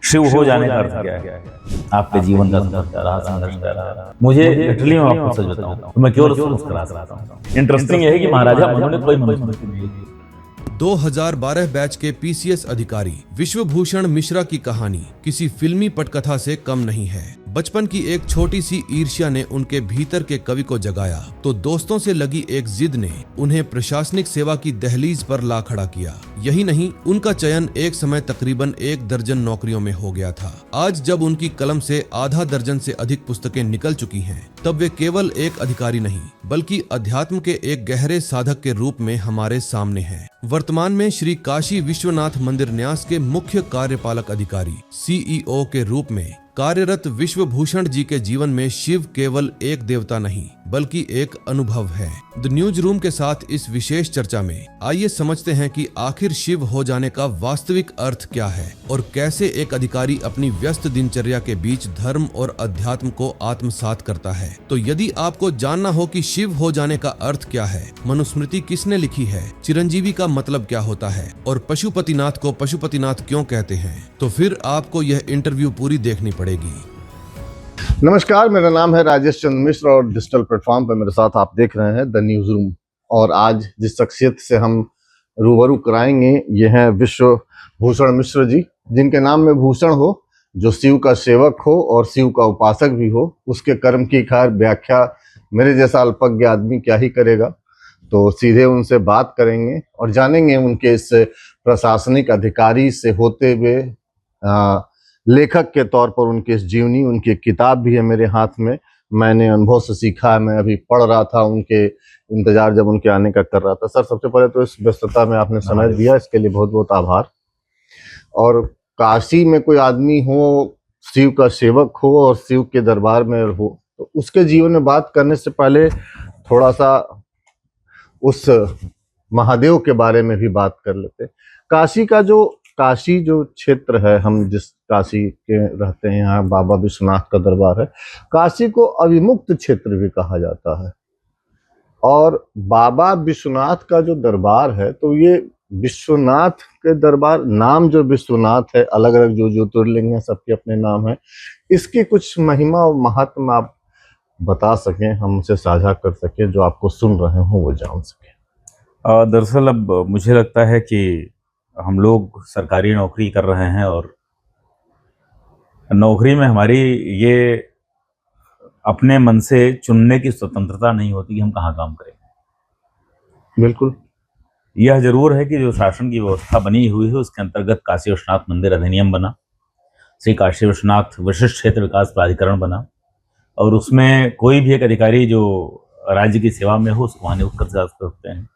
शिव हो जाने का अर्थ क्या है? आपके जीवन का संघर्ष क्या रहा, संघर्ष क्या रहा? मुझे लिटरली मैं आपको सच बताऊं तो मैं केवल उसको मुस्कुरा सकता हूँ। इंटरेस्टिंग यह है कि महाराजा मनु ने कोई मनुस्मृति नहीं लिखी। 2012 बैच के पीसीएस अधिकारी विश्वभूषण मिश्रा की कहानी किसी फिल्मी पटकथा से कम नहीं है। बचपन की एक छोटी सी ईर्ष्या ने उनके भीतर के कवि को जगाया तो दोस्तों से लगी एक जिद ने उन्हें प्रशासनिक सेवा की दहलीज पर ला खड़ा किया। यही नहीं, उनका चयन एक समय तकरीबन 1 दर्जन नौकरियों में हो गया था। आज जब उनकी कलम से आधा दर्जन से अधिक पुस्तकें निकल चुकी हैं, तब वे केवल एक अधिकारी नहीं बल्कि अध्यात्म के एक गहरे साधक के रूप में हमारे सामने हैं। वर्तमान में श्री काशी विश्वनाथ मंदिर न्यास के मुख्य कार्यपालक अधिकारी सीईओ के रूप में कार्यरत विश्वभूषण जी के जीवन में शिव केवल एक देवता नहीं बल्कि एक अनुभव है। द न्यूज रूम के साथ इस विशेष चर्चा में आइए समझते हैं कि आखिर शिव हो जाने का वास्तविक अर्थ क्या है और कैसे एक अधिकारी अपनी व्यस्त दिनचर्या के बीच धर्म और अध्यात्म को आत्मसात करता है। तो यदि आपको जानना हो कि शिव हो जाने का अर्थ क्या है, मनुस्मृति किसने लिखी है, चिरंजीवी का मतलब क्या होता है और पशुपतिनाथ को पशुपतिनाथ क्यों कहते हैं, तो फिर आपको यह इंटरव्यू पूरी देखनी पड़ेगी। नमस्कार, मेरा नाम है राजेश चंद्र मिश्र और डिजिटल प्लेटफॉर्म पर मेरे साथ आप देख रहे हैं द न्यूज रूम। और आज जिस शख्सियत से हम रूबरू कराएंगे ये हैं विश्वभूषण मिश्र जी, जिनके नाम में भूषण हो, जो शिव का सेवक हो और शिव का उपासक भी हो। उसके कर्म की खैर व्याख्या मेरे जैसा अल्पज्ञ आदमी क्या ही करेगा। तो सीधे उनसे बात करेंगे और जानेंगे उनके इस प्रशासनिक अधिकारी से होते हुए लेखक के तौर पर उनकी इस जीवनी। उनकी किताब भी है मेरे हाथ में, मैंने अनुभव से सीखा है। मैं अभी पढ़ रहा था, उनके इंतजार जब उनके आने का कर रहा था। सर, सबसे पहले तो इस व्यस्तता में आपने समय दिया, इसके लिए बहुत बहुत आभार। और काशी में कोई आदमी हो, शिव का सेवक हो और शिव के दरबार में हो, तो उसके जीवन में बात करने से पहले थोड़ा सा उस महादेव के बारे में भी बात कर लेते। काशी जो क्षेत्र है, हम जिस काशी के रहते हैं, यहाँ बाबा विश्वनाथ का दरबार है। काशी को अविमुक्त क्षेत्र भी कहा जाता है। और बाबा विश्वनाथ का जो दरबार है, तो ये विश्वनाथ के दरबार, नाम जो विश्वनाथ है, अलग अलग जो ज्योतिर्लिंग है सबके अपने नाम है। इसकी कुछ महिमा और महात्मा आप बता सकें, हमसे साझा कर सकें, जो आपको सुन रहे हो वो जान सकें। दरअसल अब मुझे लगता है कि हम लोग सरकारी नौकरी कर रहे हैं और नौकरी में हमारी ये अपने मन से चुनने की स्वतंत्रता नहीं होती कि हम कहाँ काम करेंगे। बिल्कुल। यह जरूर है कि जो शासन की व्यवस्था बनी हुई है उसके अंतर्गत काशी विश्वनाथ मंदिर अधिनियम बना, श्री काशी विश्वनाथ विशिष्ट क्षेत्र विकास प्राधिकरण बना और उसमें कोई भी एक अधिकारी जो राज्य की सेवा में हो उसको वहाँ नियुक्त कर सकते हैं।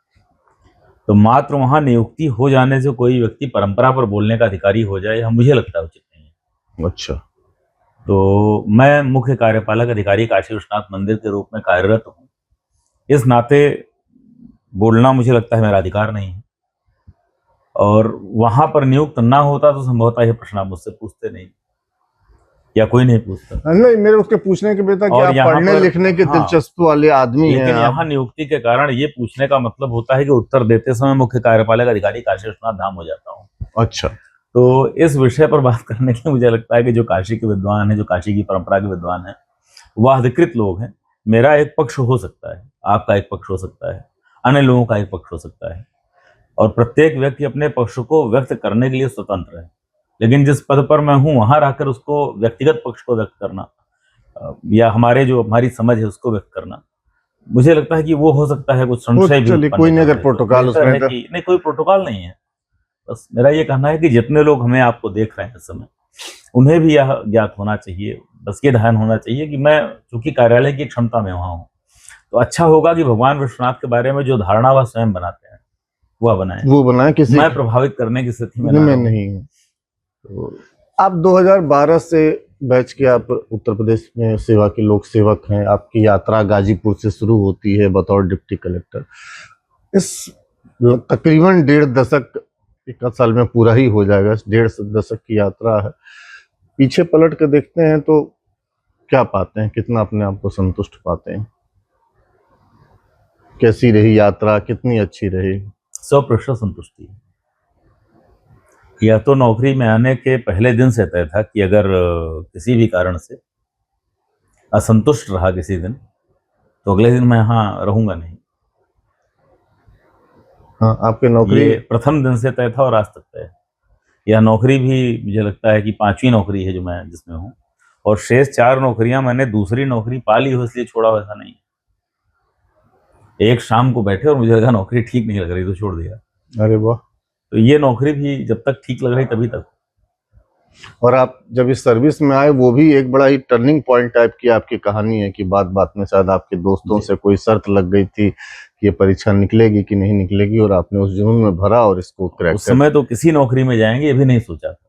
तो मात्र वहाँ नियुक्ति हो जाने से कोई व्यक्ति परंपरा पर बोलने का अधिकारी हो जाए, हम मुझे लगता है उचित नहीं है। अच्छा। तो मैं मुख्य कार्यपालक अधिकारी काशी विश्वनाथ मंदिर के रूप में कार्यरत हूँ। इस नाते बोलना मुझे लगता है मेरा अधिकार नहीं है। और वहां पर नियुक्त ना होता तो संभवतः ये प्रश्न आप मुझसे पूछते नहीं या कोई नहीं पूछता। नहीं, मेरे उसके पूछने के बेटा कि आप पढ़ने लिखने के दिलचस्प वाले आदमी हैं। लेकिन यहाँ नियुक्ति के कारण ये पूछने का मतलब होता है कि उत्तर देते समय मुख्य कार्यपालक अधिकारी काशी विश्वनाथ धाम हो जाता हूँ। अच्छा। तो इस विषय पर बात करने के मुझे लगता है कि जो काशी के विद्वान हैं, जो काशी की परंपरा के विद्वान हैं, वह अधिकृत लोग हैं। मेरा एक पक्ष हो सकता है, आपका एक पक्ष हो सकता है, अन्य लोगों का एक पक्ष हो सकता है और प्रत्येक व्यक्ति अपने पक्ष को व्यक्त करने के लिए स्वतंत्र है। लेकिन जिस पद पर मैं हूँ वहां रहकर उसको व्यक्तिगत पक्ष को व्यक्त करना या हमारी समझ है उसको व्यक्त करना, मुझे लगता है कि वो हो सकता है कुछ संशय भी। कोई नहीं, अगर प्रोटोकॉल उसमें तो नहीं, कोई प्रोटोकॉल नहीं है। बस मेरा ये कहना है कि जितने लोग हमें आपको देख रहे हैं इस समय, उन्हें भी यह ज्ञात होना चाहिए, बस ये ध्यान होना चाहिए कि मैं चूंकि कार्यालय की क्षमता में वहां हूँ, तो अच्छा होगा कि भगवान विश्वनाथ के बारे में जो धारणा वह स्वयं बनाते हैं वह बनाए, किसी मैं प्रभावित करने की स्थिति में नहीं हूँ। तो आप 2012 से बैच के आप उत्तर प्रदेश में सेवा के लोक सेवक हैं। आपकी यात्रा गाजीपुर से शुरू होती है बतौर डिप्टी कलेक्टर। इस तकरीबन 1.5 दशक, 1 साल में पूरा ही हो जाएगा, 1.5 दशक की यात्रा है। पीछे पलट कर देखते हैं तो क्या पाते हैं, कितना अपने आप को संतुष्ट पाते हैं? कैसी रही यात्रा, कितनी अच्छी रही? 100% संतुष्टि। या तो नौकरी में आने के पहले दिन से तय था कि अगर किसी भी कारण से असंतुष्ट रहा किसी दिन, तो अगले दिन मैं यहाँ रहूंगा नहीं। हाँ, आपके नौकरी ये प्रथम दिन से तय था और आज तक तय है। यह नौकरी भी मुझे लगता है कि 5वीं नौकरी है जो मैं जिसमें हूँ, और शेष 4 नौकरियां मैंने दूसरी नौकरी पा ली हो इसलिए छोड़ा, वैसा नहीं। एक शाम को बैठे और मुझे लगा नौकरी ठीक नहीं लग रही तो छोड़ दिया। अरे वाह। तो ये नौकरी भी जब तक ठीक लग रही तभी तक। और आप जब इस सर्विस में आए, वो भी एक बड़ा ही टर्निंग पॉइंट टाइप की आपकी कहानी है कि बात बात में शायद आपके दोस्तों जी। से कोई शर्त लग गई थी कि ये परीक्षा निकलेगी कि नहीं निकलेगी, और आपने उस जुनून में भरा और इसको क्रैक उस कर समय तो किसी नौकरी में जाएंगे ये भी नहीं सोचा था।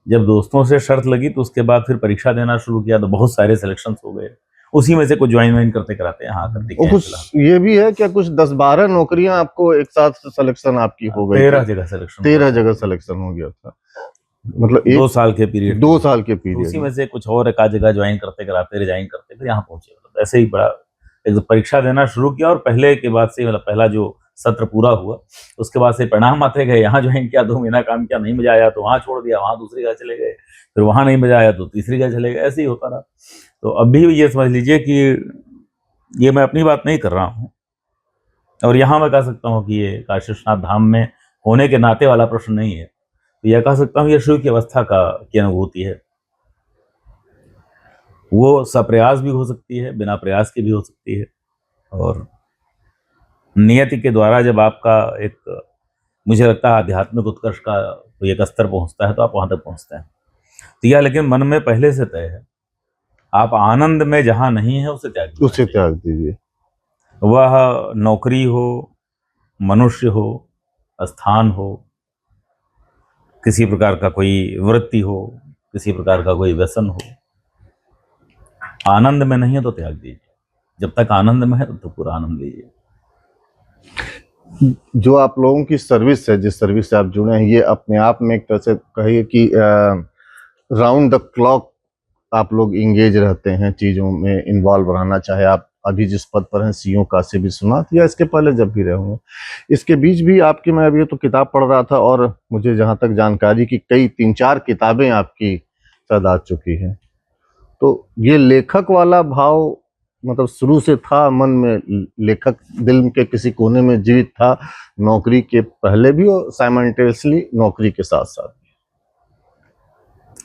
जब दोस्तों से शर्त लगी तो उसके बाद फिर परीक्षा देना शुरू किया, तो बहुत सारे सिलेक्शन हो गए, उसी में से कुछ ज्वाइन वाइन करते कराते हाँ कर और टिके हैं कुछ फिलहाल। ये भी है क्या, कुछ 10-12 नौकरियां आपको एक साथ सिलेक्शन आपकी हो गई 13 थी? जगह सिलेक्शन 13 जगह सिलेक्शन हो गया था, मतलब 2 एक साल के पीरियड 2 साल के उसी पीरियड में में। से कुछ और एक आध जगह ज्वाइन करते कराते रिजाइन करते फिर यहाँ पहुंचे। मतलब ऐसे ही बड़ा एक परीक्षा देना शुरू किया, और पहले के बाद से मतलब पहला जो सत्र पूरा हुआ उसके बाद से परिणाम आते गए। यहाँ ज्वाइन किया, 2 महीना काम किया, नहीं मजा आया तो वहाँ छोड़ दिया, वहाँ दूसरी जगह चले गए, फिर वहाँ नहीं मजा आया तो तीसरी जगह चले गए, ऐसे ही होता रहा। तो अभी ये समझ लीजिए कि ये मैं अपनी बात नहीं कर रहा हूँ, और यहाँ मैं कह सकता हूँ कि ये काशी विश्वनाथ धाम में होने के नाते वाला प्रश्न नहीं है। तो यह कह सकता हूँ ये शुरू की अवस्था की अनुभूति है। वो सप्रयास भी हो सकती है, बिना प्रयास के भी हो सकती है, और नियति के द्वारा जब आपका एक मुझे लगता है आध्यात्मिक उत्कर्ष का कोई एक स्तर पहुंचता है तो आप वहां तक पहुंचते हैं। तो यह लेकिन मन में पहले से तय है, आप आनंद में जहां नहीं है उसे त्याग दीजिए। उसे त्याग दीजिए। वह नौकरी हो, मनुष्य हो, स्थान हो, किसी प्रकार का कोई वृत्ति हो, किसी प्रकार का कोई व्यसन हो, आनंद में नहीं है तो त्याग दीजिए। जब तक आनंद में है तब तक पूरा आनंद लीजिए। जो आप लोगों की सर्विस है, जिस सर्विस से आप जुड़े हैं, ये अपने आप में एक तरह से कहिए कि राउंड द क्लॉक आप लोग इंगेज रहते हैं, चीज़ों में इन्वॉल्व रहना, चाहे आप अभी जिस पद पर हैं सीओ काशी विश्वनाथ, या इसके पहले जब भी रहे होंगे। इसके बीच भी आपकी, मैं अभी तो किताब पढ़ रहा था और मुझे जहाँ तक जानकारी की कई 3-4 किताबें आपकी शायद आ चुकी हैं। तो ये लेखक वाला भाव मतलब शुरू से था मन में, लेखक दिल के किसी कोने में जीवित था, नौकरी के पहले भी और साइमल्टेनियसली नौकरी के साथ साथ?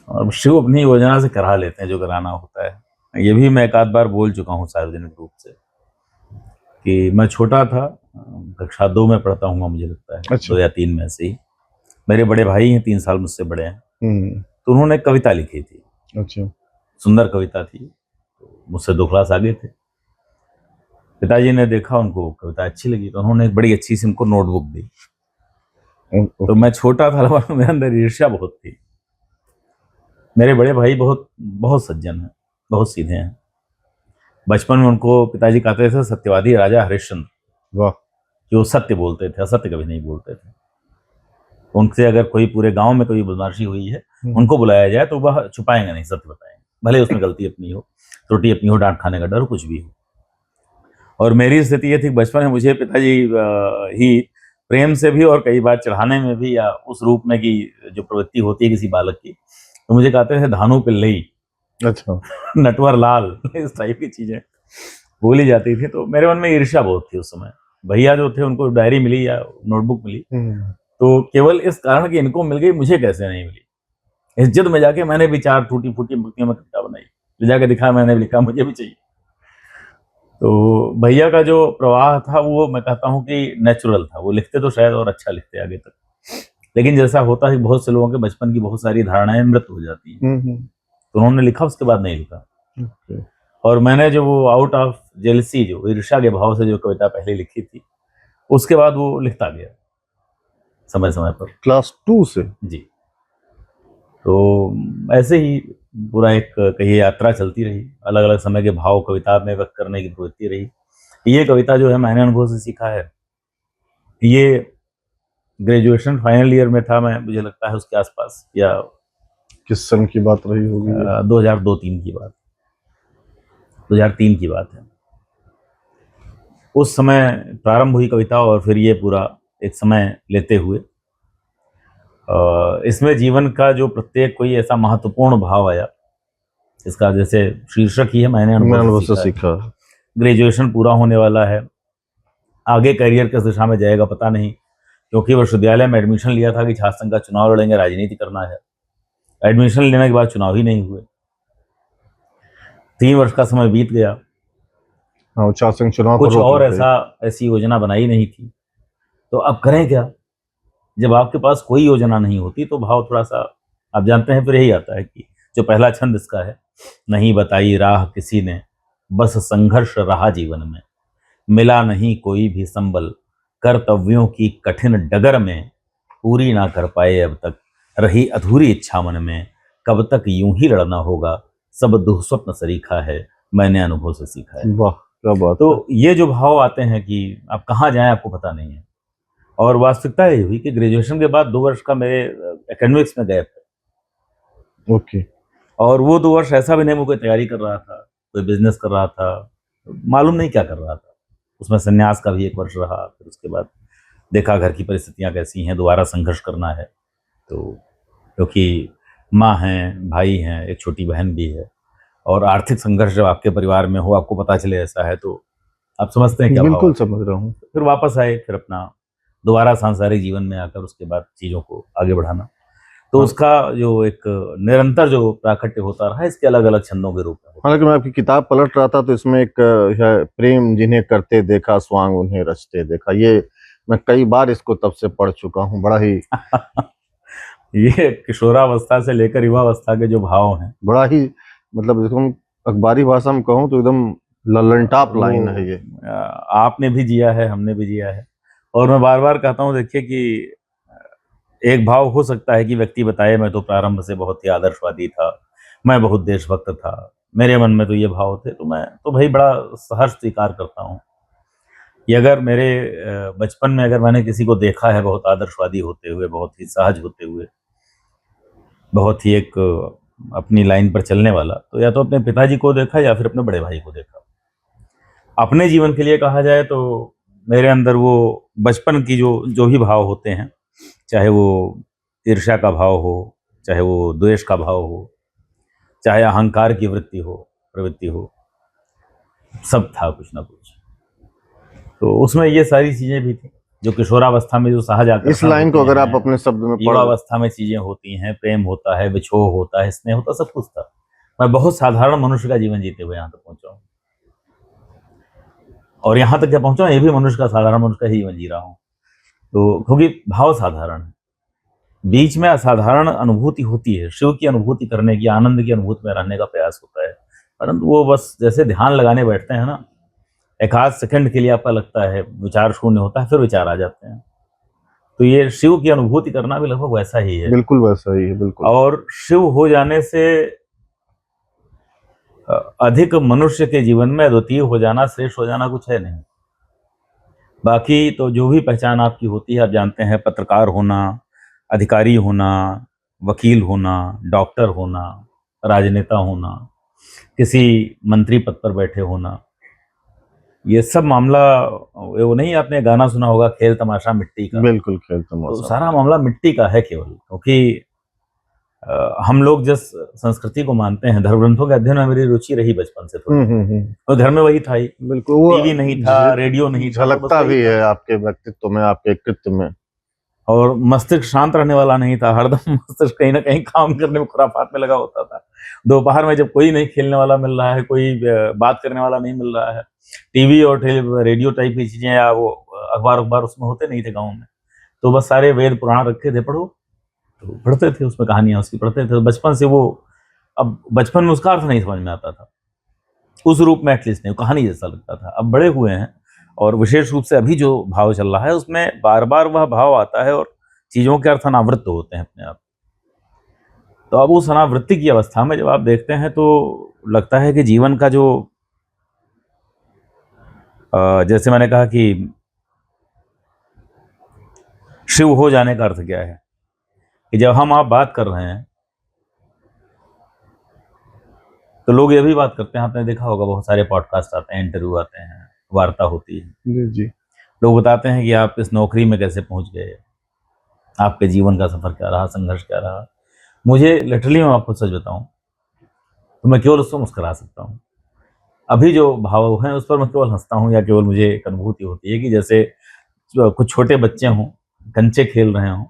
और शिव अपनी योजना से करा लेते हैं जो कराना होता है। ये भी मैं एक आध बार बोल चुका हूँ सार्वजनिक रूप से कि मैं छोटा था, कक्षा 2 में पढ़ता हूँ मुझे लगता है। अच्छा। 2 या 3 में से ही। मेरे बड़े भाई हैं, 3 साल मुझसे बड़े हैं, तो उन्होंने एक कविता लिखी थी। अच्छा। सुंदर कविता थी, तो मुझसे 2 क्लास आगे थे। पिताजी ने देखा, उनको कविता अच्छी लगी, तो उन्होंने एक बड़ी अच्छी सी उनको नोटबुक दी। तो मैं छोटा था, लेकिन मेरे अंदर ईर्ष्या बहुत थी। मेरे बड़े भाई बहुत बहुत सज्जन हैं, बहुत सीधे हैं। बचपन में उनको पिताजी कहते थे सत्यवादी राजा हरिश्चंद्र, वाह। जो सत्य बोलते थे, असत्य कभी नहीं बोलते थे। उनसे अगर कोई पूरे गांव में कोई बदमाशी हुई है, उनको बुलाया जाए तो वह छुपाएंगे नहीं, सत्य बताएंगे, भले उसमें गलती अपनी हो, त्रुटि अपनी हो, डांट खाने का डर हो, कुछ भी हो। और मेरी स्थिति ये थी, बचपन में मुझे पिताजी ही प्रेम से भी और कई बार चढ़ाने में भी, या उस रूप में कि जो प्रवृत्ति होती है किसी बालक की, तो मुझे कहते थे धानु पिल्लई, अच्छा। नटवर लाल, इस टाइप की चीजें बोली जाती थी। तो मेरे मन में ईर्ष्या बहुत थी उस समय। भैया जो थे उनको डायरी मिली या नोटबुक मिली, तो केवल इस कारण कि इनको मिल गई, मुझे कैसे नहीं मिली। इस जिद में जाके मैंने भी 4 टूटी फूटी मुक्तियों में कविता बनाई, ले जाके दिखा, मैंने भी लिखा, मुझे भी चाहिए। तो भैया का जो प्रवाह था वो मैं कहता हूँ कि नेचुरल था। वो लिखते तो शायद और अच्छा लिखते आगे तक, लेकिन जैसा होता है बहुत से लोगों के बचपन की बहुत सारी धारणाएं मृत हो जाती हैं। तो उन्होंने लिखा, उसके बाद नहीं लिखा। और मैंने जो वो आउट ऑफ जेलसी, जो ईर्ष्या के भाव से जो कविता पहले लिखी थी, उसके बाद वो लिखता गया समय समय पर। क्लास 2 से? जी। तो ऐसे ही पूरा एक कहिए यात्रा चलती रही, अलग अलग समय के भाव कविता में व्यक्त करने की प्रवृत्ति रही। ये कविता जो है मैंने अनुभव से सीखा है। ये ग्रेजुएशन फाइनल ईयर में था मैं, मुझे लगता है उसके आसपास, या किस सन की बात रही होगी? 2002-3 की बात, 2003 की बात है। उस समय प्रारंभ हुई कविता, और फिर ये पूरा एक समय लेते हुए इसमें जीवन का जो प्रत्येक कोई ऐसा महत्वपूर्ण भाव आया, इसका जैसे शीर्षक ही है मैंने मैं अनुभव अनुभव से से सीखा है। सीखा। ग्रेजुएशन पूरा होने वाला है, आगे करियर किस दिशा में जाएगा पता नहीं, क्योंकि विश्वविद्यालय में एडमिशन लिया था कि छात्र संघ का चुनाव लड़ेंगे, राजनीति करना है। एडमिशन लेने के बाद चुनाव ही नहीं हुए, 3 वर्ष का समय बीत गया, हाँ, छात्र संघ चुनाव पर कुछ रोक और लग गई। ऐसी योजना बनाई नहीं थी। तो अब करें क्या? जब आपके पास कोई योजना नहीं होती तो भाव थोड़ा सा, आप जानते हैं, फिर यही आता है कि जो पहला छंद इसका है, नहीं बताई राह किसी ने, बस संघर्ष रहा जीवन में, मिला नहीं कोई भी संबल, कर्तव्यों की कठिन डगर में, पूरी ना कर पाए अब तक, रही अधूरी इच्छा मन में, कब तक यूं ही लड़ना होगा, सब दुःस्वप्न सरीखा है, मैंने अनुभव से सीखा है। वाह, क्या बात है। तो ये जो भाव आते हैं कि आप कहाँ जाएं आपको पता नहीं है, और वास्तविकता ये हुई कि ग्रेजुएशन के बाद 2 वर्ष का मेरे एकेडमिक्स में गैप है, ओके। और वो 2 वर्ष ऐसा भी नहीं, मैं कोई तैयारी कर रहा था, कोई बिजनेस कर रहा था, मालूम नहीं क्या कर रहा था। उसमें संन्यास का भी 1 वर्ष रहा, फिर उसके बाद देखा घर की परिस्थितियां कैसी हैं, दोबारा संघर्ष करना है। तो क्योंकि माँ हैं, भाई हैं, एक छोटी बहन भी है, और आर्थिक संघर्ष जब आपके परिवार में हो, आपको पता चले ऐसा है, तो आप समझते हैं क्या भाव बिल्कुल आता है। समझ रहा हूँ। फिर वापस आए, फिर अपना दोबारा सांसारिक जीवन में आकर उसके बाद चीज़ों को आगे बढ़ाना। तो हाँ। उसका जो एक निरंतर जो प्राकट्य होता रहा, इसके अलग अलग छंदों के रूप में होता हालांकि मैं आपकी किताब पलट रहा था तो इसमें एक है, प्रेम जिन्हें करते देखा स्वांग उन्हें रचते देखा। ये मैं कई बार इसको तब से पढ़ चुका हूँ। बड़ा ही ये किशोरावस्था से लेकर युवावस्था के जो भाव हैं, बड़ा ही मतलब जिसको हम अखबारी भाषा में कहूँ तो एकदम ललन टॉप लाइन है ये। आपने भी जिया है, हमने भी जिया है। और मैं बार बार कहता हूँ, देखिए कि एक भाव हो सकता है कि व्यक्ति बताए, मैं तो प्रारंभ से बहुत ही आदर्शवादी था, मैं बहुत देशभक्त था, मेरे मन में तो ये भाव थे। तो मैं तो भाई बड़ा सहर्ष स्वीकार करता हूँ कि अगर मेरे बचपन में अगर मैंने किसी को देखा है बहुत आदर्शवादी होते हुए, बहुत ही सहज होते हुए, बहुत ही एक अपनी लाइन पर चलने वाला, तो या तो अपने पिताजी को देखा या फिर अपने बड़े भाई को देखा। अपने जीवन के लिए कहा जाए तो मेरे अंदर वो बचपन की जो जो भी भाव होते हैं, चाहे वो ईर्ष्या का भाव हो, चाहे वो द्वेष का भाव हो, चाहे अहंकार की प्रवृत्ति हो, सब था कुछ ना कुछ। तो उसमें ये सारी चीजें भी थी जो किशोरावस्था में जो सहज आकर्षण इस लाइन को होते अगर आप हैं, अपने शब्द में पढ़ युवावस्था में चीजें होती हैं, प्रेम होता है, विछोह होता है, स्नेह होता है, सब कुछ था। मैं बहुत साधारण मनुष्य का जीवन जीते हुए यहाँ तक पहुंचा हूँ, और यहाँ तक जब पहुंचा हूं, ये भी मनुष्य का, साधारण मनुष्य का ही जीवन जी रहा हूँ। तो क्योंकि भाव साधारण है, बीच में असाधारण अनुभूति होती है, शिव की अनुभूति करने की, आनंद की अनुभूति में रहने का प्रयास होता है, परंतु वो बस जैसे ध्यान लगाने बैठते हैं ना, एक आध सेकंड के लिए आपका लगता है, विचार शून्य होता है, फिर विचार आ जाते हैं। तो ये शिव की अनुभूति करना भी लगभग वैसा ही है। बिल्कुल वैसा ही है, बिल्कुल। और शिव हो जाने से अधिक मनुष्य के जीवन में अद्वितीय हो जाना, श्रेष्ठ हो जाना कुछ है नहीं। बाकी तो जो भी पहचान आपकी होती है, आप जानते हैं, पत्रकार होना, अधिकारी होना, वकील होना, डॉक्टर होना, राजनेता होना, किसी मंत्री पद पर बैठे होना, ये सब मामला, वो नहीं, आपने गाना सुना होगा, खेल तमाशा मिट्टी का। बिल्कुल खेल तो तमाशा। सारा मामला मिट्टी का है केवल, क्योंकि हम लोग जिस संस्कृति को मानते हैं, धर्म ग्रंथों के अध्ययन में मेरी रुचि रही बचपन से थोड़ी, और घर में वही था ही, बिल्कुल। वो टीवी नहीं था, रेडियो नहीं था, तो बस झलकता वही भी था। है आपके व्यक्तित्व में, आपके कृत्य में। और मस्तिष्क शांत रहने वाला नहीं था, हरदम मस्तिष्क कहीं ना कहीं काम करने में, खुराफात में लगा होता था। दोपहर में जब कोई नहीं खेलने वाला मिल रहा है, कोई बात करने वाला नहीं मिल रहा है, टीवी और रेडियो टाइप की चीजें या वो अखबार उसमें होते नहीं थे गाँव में, तो बस सारे वेद पुराण रखे थे, पढ़ो, तो पढ़ते थे, उसमें कहानियां उसकी पढ़ते थे। तो बचपन से वो, अब बचपन में उसका अर्थ नहीं समझ में आता था, उस रूप में एटलीस्ट नहीं, कहानी जैसा लगता था। अब बड़े हुए हैं, और विशेष रूप से अभी जो भाव चल रहा है, उसमें बार बार वह भाव आता है, और चीजों के अर्थ अनावृत होते हैं अपने आप। तो अब उस अनावृत्ति की अवस्था में जब आप देखते हैं, तो लगता है कि जीवन का जो, जैसे मैंने कहा कि शिव हो जाने का अर्थ क्या है, कि जब हम आप बात कर रहे हैं तो लोग ये भी बात करते हैं, आपने देखा होगा बहुत सारे पॉडकास्ट आते हैं, इंटरव्यू आते हैं, वार्ता होती है, जी जी। लोग बताते हैं कि आप इस नौकरी में कैसे पहुंच गए, आपके जीवन का सफर क्या रहा, संघर्ष क्या रहा। मुझे लिटरली, मैं आपको सच बताऊं तो मैं केवल उस पर मुस्कुरा सकता हूँ। अभी जो भाव हैं उस पर मैं केवल हंसता हूँ, या केवल मुझे एक अनुभूति होती है कि जैसे कुछ छोटे बच्चे हों, कंचे खेल रहे हों,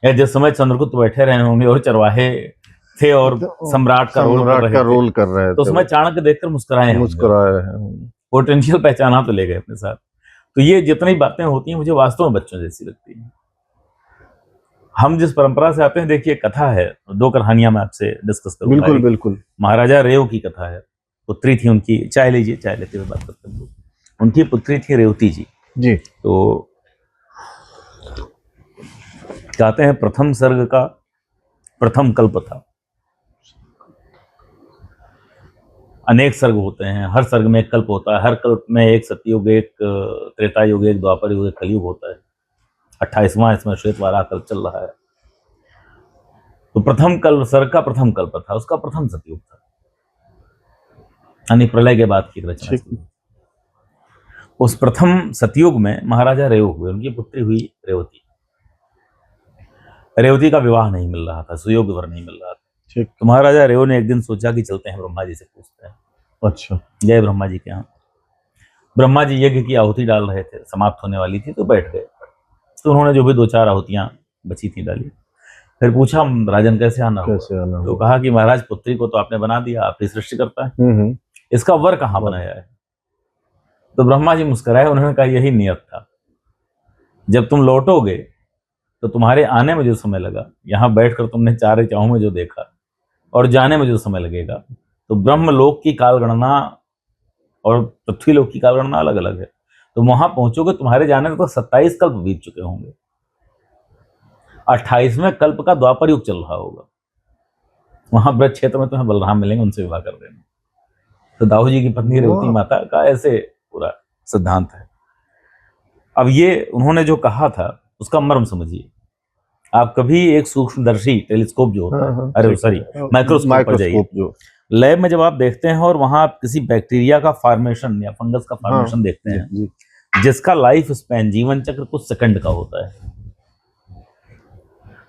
या जिस समय चंद्रगुप्त बैठे रहे होंगे और चरवाहे थे और सम्राट का रोल कर रहे थे, रोल कर रहे तो थे, उसमें चाणक्य देखकर मुस्कुराए होंगे। मुस्कुराए हैं। पोटेंशियल पहचाना तो ले गए अपने साथ। तो ये जितनी बातें होती हैं मुझे वास्तव में बच्चों जैसी लगती हैं। हम जिस परंपरा से आते हैं, देखिए कथा है, दो कहानियां मैं आपसे डिस्कस करूंगा। बिल्कुल बिल्कुल। महाराजा रेव की कथा है। पुत्री थी उनकी, चाय लीजिए, चाय लेते हुए बात करते हैं। उनकी पुत्री थी रेवती जी। जी। तो कहते हैं प्रथम सर्ग का प्रथम कल्प था। अनेक सर्ग होते हैं, हर सर्ग में एक कल्प होता है, हर कल्प में एक सतयुग, एक त्रेता युग, एक द्वापर युग, एक कलयुग होता है। 28वां इसमें श्वेत वाला कल्प चल रहा है। तो प्रथम कल्प, सर्ग का प्रथम कल्प था, उसका प्रथम सतयुग था, यानी प्रलय के बाद की रचना थी। उस प्रथम सतयुग में महाराजा रेव हुए, उनकी पुत्री हुई रेवती। रेवती का विवाह नहीं मिल रहा था, सुयोग्य वर नहीं मिल रहा था। ठीक। तो महाराजा रेव ने एक दिन सोचा कि चलते हैं ब्रह्मा जी से पूछते हैं। अच्छा। गए ब्रह्मा जी के यहाँ। ब्रह्मा जी यज्ञ की आहुति डाल रहे थे, समाप्त होने वाली थी, तो बैठ गए। तो उन्होंने जो भी दो चार आहुतियां बची थी डाली। फिर पूछा, राजन कैसे आना हुआ? तो कहा कि महाराज, पुत्री को तो आपने बना दिया, आप ही सृष्टि करता है, इसका वर कहाँ बनाया है? तो ब्रह्मा जी मुस्कुराए, उन्होंने कहा यही नियत था। जब तुम लौटोगे तो तुम्हारे आने में जो समय लगा, यहाँ बैठकर तुमने चारे चाहों में जो देखा, और जाने में जो समय लगेगा, तो ब्रह्मलोक की कालगणना और पृथ्वीलोक की कालगणना अलग अलग है। तो वहां पहुंचोगे, तुम्हारे जाने तक तो 27 कल्प बीत चुके होंगे। 28वें कल्प का द्वापर युग चल रहा होगा। वहां ब्रज क्षेत्र में तुम्हें बलराम मिलेंगे, उनसे विवाह कर देना। तो दाऊ जी की पत्नी रेवती माता का ऐसे पूरा सिद्धांत है। अब ये उन्होंने जो कहा था उसका मर्म समझिए। आप कभी एक सूक्ष्मदर्शी टेलीस्कोप जो होता है, अरे सॉरी, माइक्रोस्कोप पर जाइए। लैब में जब आप देखते हैं और वहां आप किसी बैक्टीरिया का फॉर्मेशन या फंगस का फॉर्मेशन देखते हैं, जिसका लाइफ स्पैन, जीवन चक्र कुछ सेकंड का होता है,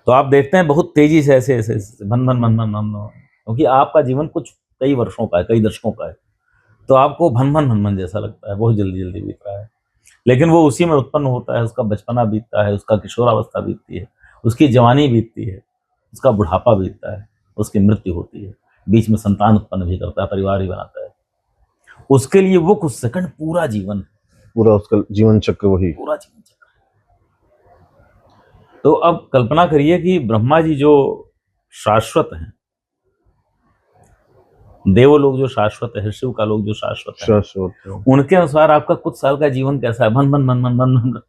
तो आप देखते हैं बहुत तेजी से ऐसे ऐसे भन भन भन भन भन, क्योंकि आपका जीवन कुछ कई वर्षों का है, कई दशकों का है, तो आपको भन भन भन भन जैसा लगता है, बहुत जल्दी जल्दी बीत रहा है। लेकिन वो उसी में उत्पन्न होता है, उसका बचपना बीतता है, उसका किशोरावस्था बीतती है, उसकी जवानी बीतती है, उसका बुढ़ापा बीतता है, उसकी मृत्यु होती है, बीच में संतान उत्पन्न भी करता है, परिवार भी बनाता है। उसके लिए वो कुछ सेकंड पूरा जीवन, पूरा उसका जीवन चक्र, वही पूरा जीवन चक्र। तो अब कल्पना करिए कि ब्रह्मा जी जो शाश्वत हैं, देवलोक जो शाश्वत है, शिव का लोक जो शाश्वत है, उनके अनुसार आपका कुछ साल का जीवन कैसा है? भन भन भन भन भन भन।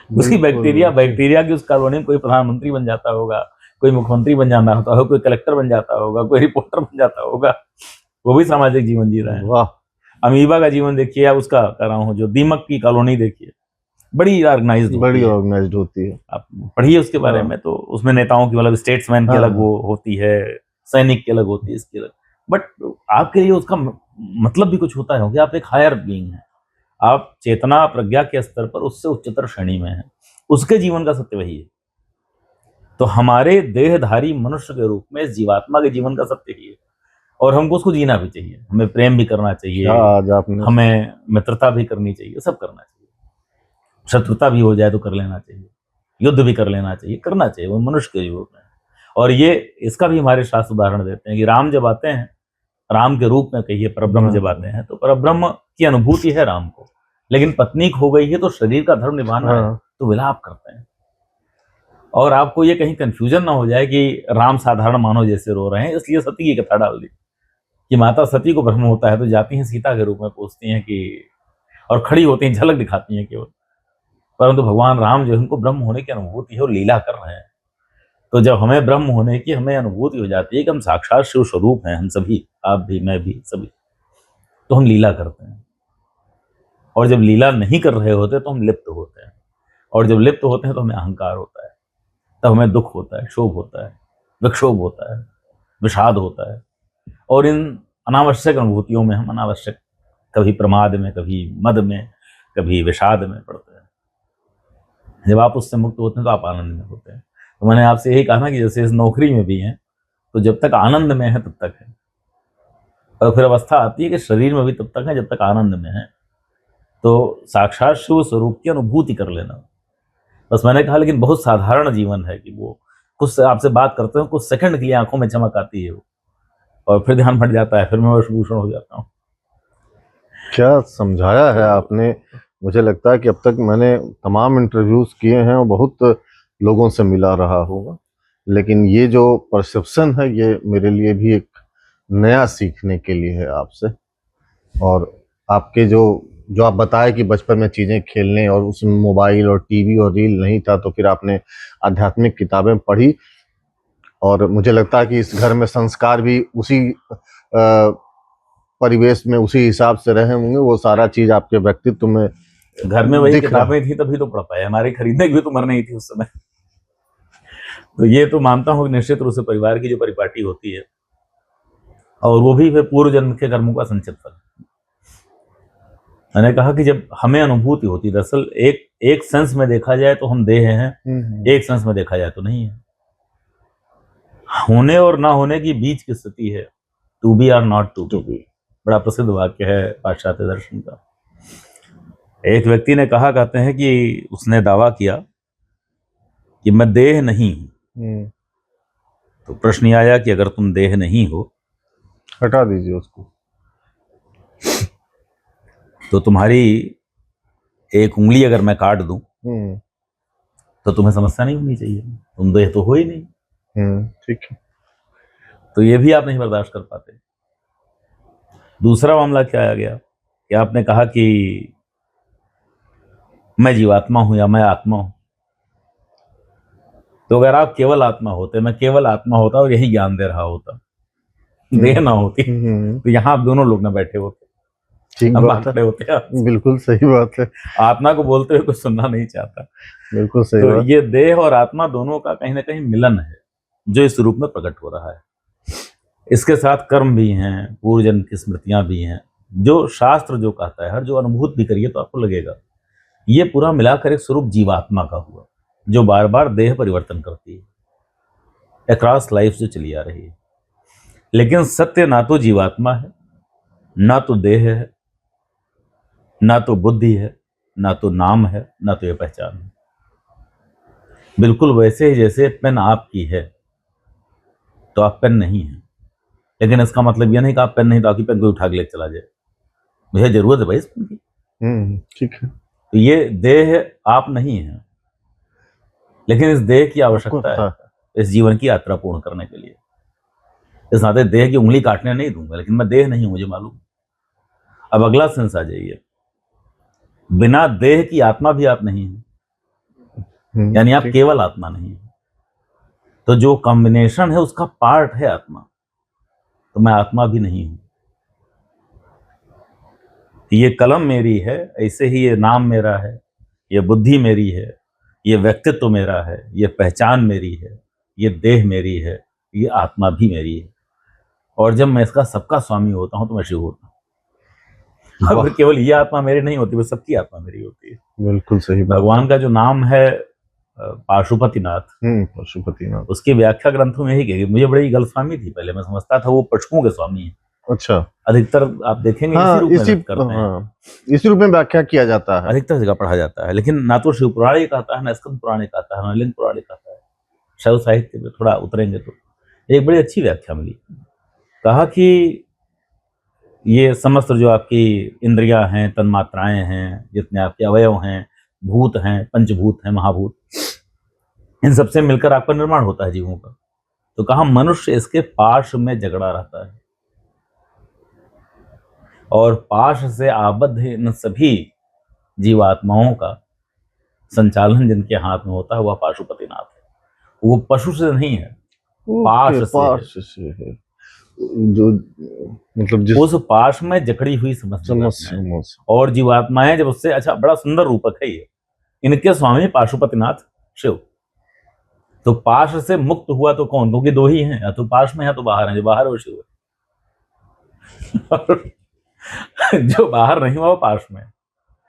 उसी बैक्टीरिया की उस कॉलोनी में कोई प्रधानमंत्री बन जाता होगा, कोई मुख्यमंत्री बन जाता होगा, कोई कलेक्टर बन जाता होगा, कोई रिपोर्टर बन जाता होगा, वो भी सामाजिक जीवन जी रहे हैं। वाह। अमीबा का जीवन देखिए, या उसका कर रहा हूँ जो दीमक की कॉलोनी देखिए, बड़ी ऑर्गेनाइज्ड होती है। आप पढ़िए उसके बारे में, तो उसमें नेताओं की, मतलब स्टेट्समैन की अलग वो होती है, सैनिक की अलग होती है, इसकी अलग। बट आपके लिए उसका मतलब भी कुछ होता है कि आप एक हायर बीइंग हैं, आप चेतना प्रज्ञा के स्तर पर उससे उच्चतर श्रेणी में हैं। उसके जीवन का सत्य वही है। तो हमारे देहधारी मनुष्य के रूप में इस जीवात्मा के जीवन का सत्य ही है, और हमको उसको जीना भी चाहिए। हमें प्रेम भी करना चाहिए, हमें मित्रता भी करनी चाहिए, सब करना चाहिए। शत्रुता भी हो जाए तो कर लेना चाहिए, युद्ध भी कर लेना चाहिए, करना चाहिए, वो मनुष्य के रूप में। और ये इसका भी हमारे शास्त्र उदाहरण देते हैं कि राम जब आते हैं, राम के रूप में कहिए, परब्रह्म जब आते हैं, तो परब्रह्म की अनुभूति है राम को, लेकिन पत्नी खो गई है तो शरीर का धर्म निभाना है, तो विलाप करते हैं। और आपको ये कहीं कंफ्यूजन ना हो जाए कि राम साधारण मानव जैसे रो रहे हैं, इसलिए सती की कथा डाल दी कि माता सती को भ्रम होता है तो जाती हैं सीता के रूप में, पूछती हैं कि, और खड़ी होती हैं, झलक दिखाती हैं केवल। परंतु भगवान राम जो है, उनको ब्रह्म होने की अनुभूति है और लीला कर रहे हैं। तो जब हमें ब्रह्म होने की हमें अनुभूति हो जाती है कि हम साक्षात शिव स्वरूप हैं, हम सभी, आप भी, मैं भी, सभी, तो हम लीला करते हैं। और जब लीला नहीं कर रहे होते तो हम लिप्त होते हैं, और जब लिप्त होते हैं तो हमें अहंकार होता है, तब हमें दुख होता है, क्षोभ होता है, विक्षोभ होता है, विषाद होता है। और इन अनावश्यक अनुभूतियों में हम अनावश्यक कभी प्रमाद में, कभी मद में, कभी विषाद में पड़ते हैं। जब आप उससे मुक्त होते हैं तो आप आनंद में होते हैं। तो मैंने आपसे यही कहा ना कि जैसे इस नौकरी में भी हैं, तो जब तक आनंद में है तब तक है, और फिर अवस्था आती है कि शरीर में भी तब तक है जब तक आनंद में है। तो साक्षात शिव स्वरूप की अनुभूति कर लेना। बस मैंने कहा लेकिन बहुत साधारण जीवन है कि वो कुछ आपसे बात करते हो, कुछ सेकंड के लिए आंखों में चमक आती है वो, और फिर ध्यान भट जाता है, फिर मैं वशभूषण हो जाता हूँ। क्या समझाया है आपने। मुझे लगता है कि अब तक मैंने तमाम इंटरव्यूज किए हैं और बहुत लोगों से मिला रहा होगा, लेकिन ये जो परसेप्शन है ये मेरे लिए भी एक नया सीखने के लिए है आपसे। और आपके जो जो आप बताए कि बचपन में चीज़ें खेलने और उसमें मोबाइल और टीवी और रील नहीं था, तो फिर आपने आध्यात्मिक किताबें पढ़ी, और मुझे लगता है कि इस घर में संस्कार भी उसी परिवेश में उसी हिसाब से रहे होंगे। वो सारा चीज़ आपके व्यक्तित्व में घर में वही दिख रहा है। किताबें थी तभी तो पढ़ पाए, हमारी खरीदने की भी तो उम्र नहीं थी उस समय। तो ये तो मानता हूँ कि निश्चित रूप से परिवार की जो परिपाटी होती है, और वो भी फिर पूर्व जन्म के कर्मों का संचित फल। मैंने कहा कि जब हमें अनुभूति होती है, दरअसल एक सेंस में देखा जाए तो हम देह हैं, एक सेंस में देखा जाए तो नहीं है। होने और ना होने की बीच की स्थिति है, to be or not to be. बड़ा प्रसिद्ध वाक्य है पाश्चात्य दर्शन का। एक व्यक्ति ने कहा, कहते हैं कि उसने दावा किया कि मैं देह नहीं हूं। तो प्रश्न ये आया कि अगर तुम देह नहीं हो, हटा दीजिए उसको, तो तुम्हारी एक उंगली अगर मैं काट दूं तो तुम्हें समस्या नहीं होनी चाहिए, तुम देह तो हो ही नहीं। ठीक है। तो ये भी आप नहीं बर्दाश्त कर पाते। दूसरा मामला क्या आ गया कि आपने कहा कि मैं जीवात्मा हूं या मैं आत्मा हूं। तो अगर आप केवल आत्मा होते, मैं केवल आत्मा होता और यही ज्ञान दे रहा होता, देह ना होती, तो यहाँ आप दोनों लोग ना बैठे होते, ठीक हम बात खड़े होते हैं। बिल्कुल सही बात है। आत्मा को बोलते हुए कुछ सुनना नहीं चाहता। बिल्कुल सही तो बात। ये देह और आत्मा दोनों का कहीं ना कहीं मिलन है जो इस रूप में प्रकट हो रहा है। इसके साथ कर्म भी हैं, पूर्व जन्म की स्मृतियां भी हैं, जो शास्त्र जो कहता है, हर जो अनुभूत भी करिए तो आपको लगेगा ये पूरा मिलाकर एक स्वरूप जीवात्मा का हुआ, जो बार बार देह परिवर्तन करती है, अक्रॉस लाइफ जो चली आ रही है। लेकिन सत्य ना तो जीवात्मा है, ना तो देह है, ना तो बुद्धि है, ना तो नाम है, ना तो ये पहचान है। बिल्कुल वैसे ही जैसे पेन आपकी है तो आप पेन नहीं है, लेकिन इसका मतलब यह नहीं कि आप पेन नहीं तो आपकी पेन को उठा के लेके चला जाए, मुझे जरूरत है भाई इस पेन की। ठीक है। तो ये देह आप नहीं है, लेकिन इस देह की आवश्यकता है इस जीवन की यात्रा पूर्ण करने के लिए। इस नाते देह की उंगली काटने नहीं दूंगा, लेकिन मैं देह नहीं हूं, मुझे मालूम। अब अगला सेंस आ जाइए, बिना देह की आत्मा भी आप नहीं है, यानी आप केवल आत्मा नहीं है। तो जो कॉम्बिनेशन है उसका पार्ट है आत्मा, तो मैं आत्मा भी नहीं हूं। ये कलम मेरी है, ऐसे ही ये नाम मेरा है, ये बुद्धि मेरी है, ये व्यक्तित्व मेरा है, ये पहचान मेरी है, ये देह मेरी है, ये आत्मा भी मेरी है। और जब मैं इसका सबका स्वामी होता हूं तो मैं शिव होता हूं। अगर केवल ये आत्मा मेरी नहीं होती, वो सबकी आत्मा मेरी होती है। बिल्कुल सही बात। भगवान का जो नाम है पाशुपतिनाथ, पशुपतिनाथ, उसकी व्याख्या ग्रंथों में ही की। मुझे बड़ी गलतफहमी थी, पहले मैं समझता था वो पशुओं के स्वामी है। अच्छा। अधिकतर आप देखेंगे इसी रूप में करते हैं, इसी रूप में व्याख्या किया जाता है, अधिकतर जगह पढ़ा जाता है। लेकिन ना तो शिव पुराण ये कहता है, ना स्कंद पुराण ये कहता है, ना लिंग पुराण ये कहता है। शैव साहित्य में थोड़ा उतरेंगे तो एक बड़ी अच्छी व्याख्या मिली। कहा कि ये समस्त जो आपकी इंद्रियां हैं, तन्मात्राएं हैं, जितने आपके अवयव हैं, भूत हैं, पंचभूत हैं, महाभूत, इन सबसे मिलकर आपका निर्माण होता है जीवों का। तो कहा मनुष्य इसके पाश में जगड़ा रहता है, और पाश से आबद्ध इन सभी जीवात्माओं का संचालन जिनके हाथ में होता है वह पाशुपतिनाथ है। वो पशु से नहीं है, पाश से है। जो मतलब जिस उस पाश में जकड़ी हुई समस्या और जीवात्माएं जब उससे, अच्छा बड़ा सुंदर रूपक है ये, इनके स्वामी पाशुपतिनाथ शिव। तो पाश से मुक्त हुआ तो कौन? क्योंकि दो ही हैं, या तो पाश में है तो बाहर है, जो बाहर है वो शिव है। जो बाहर नहीं हुआ वो पाश में।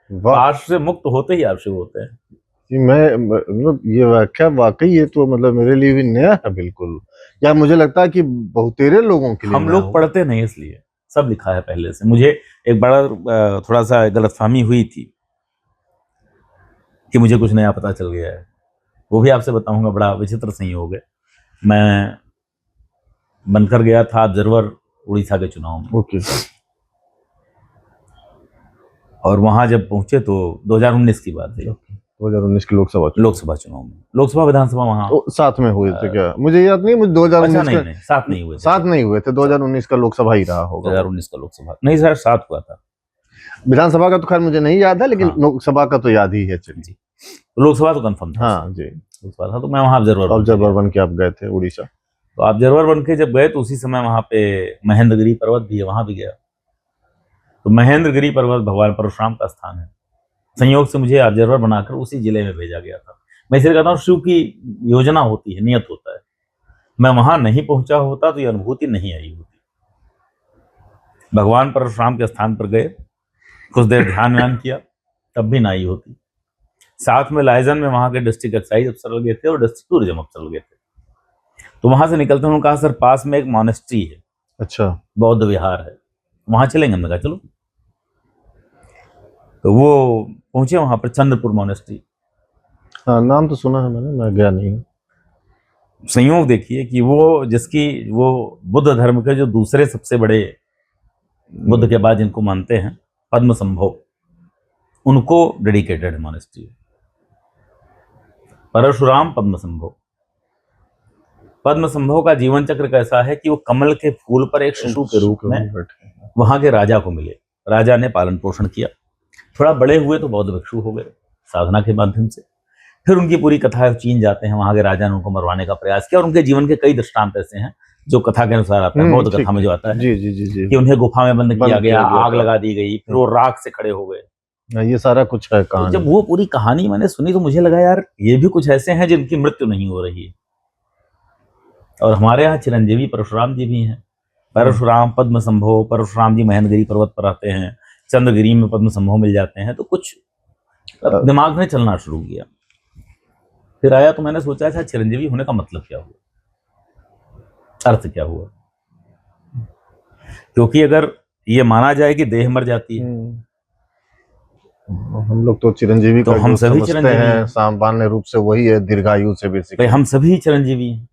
पाश से मुक्त होते ही आप शिव होते हैं। जी, मैं मतलब ये व्याख्या वाकई ये तो मतलब मेरे लिए भी नया है बिल्कुल, या मुझे लगता है कि बहुतेरे लोगों के लिए हम नया लोग होगा। पढ़ते नहीं इसलिए, सब लिखा है पहले से। मुझे एक बड़ा थोड़ा सा गलतफहमी हुई थी कि मुझे कुछ नया पता चल गया है, वो भी आपसे बताऊंगा। बड़ा विचित्र संयोग है। मैं बनकर गया था ऑब्जर्वर उड़ीसा के चुनाव में, ओके। और वहां जब पहुंचे तो 2019 की बात है, 2019 के लोकसभा चुनाव। लोकसभा चुनाव में, लोकसभा विधानसभा वहां। तो साथ में हुए थे क्या? मुझे याद नहीं, मुझे अच्छा 2019 नहीं का नहीं, साथ नहीं हुए थे, साथ नहीं हुए थे, 2019 का लोकसभा ही रहा होगा वो। 2019 का लोकसभा नहीं सर, साथ हुआ था। विधानसभा का तो खैर मुझे नहीं याद है, लेकिन हाँ। लोकसभा का तो याद ही है। चलिए। जी, लोकसभा तो कंफर्म था। हाँ जी। लोकसभा था तो मैं वहां ऑब्जर्वर बन के आप गए थे उड़ीसा। तो ऑब्जर्वर बन के जब गए तो उसी समय वहां पे महेंद्रगिरी पर्वत भी है, वहां भी गया। तो महेंद्रगिरी पर्वत भगवान परशुराम का स्थान है। संयोग से मुझे ऑब्जर्वर बनाकर उसी जिले में भेजा गया था। मैं इसलिए कहता हूँ शिव की योजना होती है, नियत होता है। मैं वहां नहीं पहुंचा होता तो ये अनुभूति नहीं आई होती। भगवान परशुराम के स्थान पर गए, कुछ देर ध्यान व्यान किया, तब भी ना आई होती। साथ में लाइजन में वहां के डिस्ट्रिक्ट एक्साइज अफसर लगे थे और डिस्ट्रिक्ट टूरिज्म अफसर लगे थे। तो वहां से निकलते उन्होंने कहा सर पास में एक मॉनेस्ट्री है, अच्छा। बौद्ध विहार है, वहां चलेंगे। हमने कहा चलो। तो वो पहुंचे वहां पर, चंद्रपुर मॉनेस्ट्री। हाँ, नाम तो सुना है मैंने, मैं गया नहीं हूँ। संयोग देखिए कि वो जिसकी वो बुद्ध धर्म के जो दूसरे सबसे बड़े बुद्ध के बाद जिनको मानते हैं, पद्म संभव, उनको डेडिकेटेड है मॉनेस्ट्री। परशुराम पद्म संभव। पद्म संभव का जीवन चक्र कैसा है कि वो कमल के फूल पर एक शिशु के रूप में वहां के राजा को मिले। राजा ने पालन पोषण किया, थोड़ा बड़े हुए तो बौद्ध भिक्षु हो गए साधना के माध्यम से। फिर उनकी पूरी कथा चीन जाते हैं, वहां के राजा ने उनको मरवाने का प्रयास किया। और उनके जीवन के कई दृष्टांत ऐसे हैं जो कथा के अनुसार आता है, बौद्ध कथा में जो आता है जी जी जी जी, कि उन्हें गुफा में बंद किया गया, आग था। लगा दी गई, फिर वो राख से खड़े हो गए। ये सारा कुछ है तो कहानी। जब वो पूरी कहानी मैंने सुनी तो मुझे लगा यार ये भी कुछ ऐसे हैं जिनकी मृत्यु नहीं हो रही है। और हमारे यहाँ चिरंजीवी परशुराम जी भी हैं। परशुराम पद्म संभव, परशुराम जी महेंद्रगिरी पर्वत पर आते हैं, चंद्रगिरी में पद्म संभव मिल जाते हैं। तो कुछ दिमाग में चलना शुरू किया। फिर आया तो मैंने सोचा था चिरंजीवी होने का मतलब क्या हुआ, अर्थ क्या हुआ। क्योंकि अगर ये माना जाए कि देह मर जाती है, हम लोग तो चिरंजीवी तो का हम जो सभी समझते चिरंजीवी हैं हैं। सामान्य रूप से वही है, दीर्घायु से भाई बेसिकली। हम सभी चिरंजीवी हैं।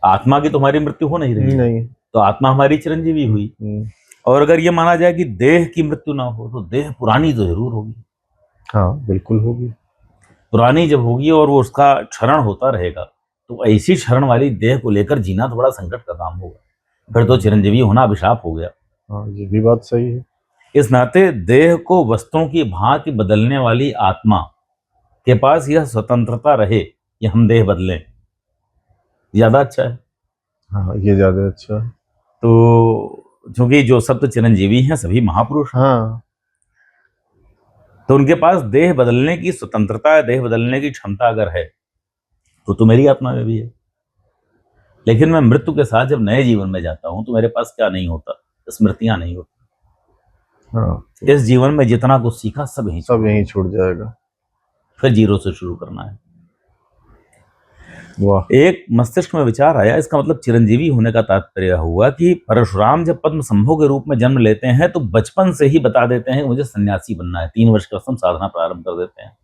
आत्मा की तुम्हारी मृत्यु हो नहीं रही है, नहीं। तो आत्मा हमारी चिरंजीवी हुई। और अगर ये माना जाए कि देह की मृत्यु ना हो तो देह पुरानी तो जरूर होगी। हाँ बिल्कुल होगी। पुरानी जब होगी और वो उसका क्षरण होता रहेगा, तो ऐसी क्षरण वाली देह को लेकर जीना तो बड़ा संकट का काम होगा। फिर तो चिरंजीवी होना अभिशाप हो गया। हाँ, ये भी बात सही है। इस नाते देह को वस्तुओं की भांति बदलने वाली आत्मा के पास यह स्वतंत्रता रहे कि हम देह बदलें, ज्यादा अच्छा है। हाँ, ये ज्यादा अच्छा है। तो क्योंकि जो सब तो चिरंजीवी हैं सभी महापुरुष हैं, हाँ, तो उनके पास देह बदलने की स्वतंत्रता, देह बदलने की क्षमता अगर है तो मेरी आत्मा में भी है। लेकिन मैं मृत्यु के साथ जब नए जीवन में जाता हूं तो मेरे पास क्या नहीं होता, स्मृतियां नहीं होती। हाँ, इस जीवन में जितना कुछ सीखा सब यहीं छूट जाएगा। फिर जीरो से शुरू करना है। वाह। एक मस्तिष्क में विचार आया, इसका मतलब चिरंजीवी होने का तात्पर्य हुआ कि परशुराम जब पद्म संभव के रूप में जन्म लेते हैं तो बचपन से ही बता देते हैं मुझे सन्यासी बनना है। 3 वर्ष का साधना प्रारंभ कर देते हैं।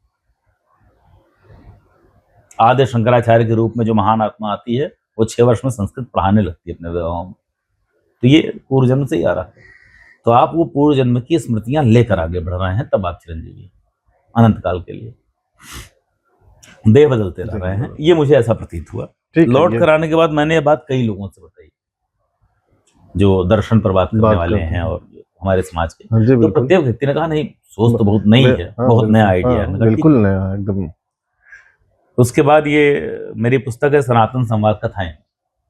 आदि शंकराचार्य के रूप में जो महान आत्मा आती है वो 6 वर्ष में संस्कृत पढ़ाने लगती है अपने गाँव में। तो ये पूर्व जन्म से ही आ रहा है। तो आप वो पूर्व जन्म की स्मृतियां लेकर आगे बढ़ रहे हैं, तब आप चिरंजीवी अनंत काल के लिए देह बदलते रह रहे हैं। ये मुझे ऐसा प्रतीत हुआ। लौट कर आने के बाद मैंने ये बात कई लोगों से बताई जो दर्शन पर बात करने वाले हैं और हमारे समाज के। तो प्रत्येक व्यक्ति ने कहा नहीं, सोच तो बहुत नई है, बहुत नया आइडिया है। बिल्कुल नया एकदम। उसके बाद ये मेरी पुस्तक है सनातन संवाद कथाएं,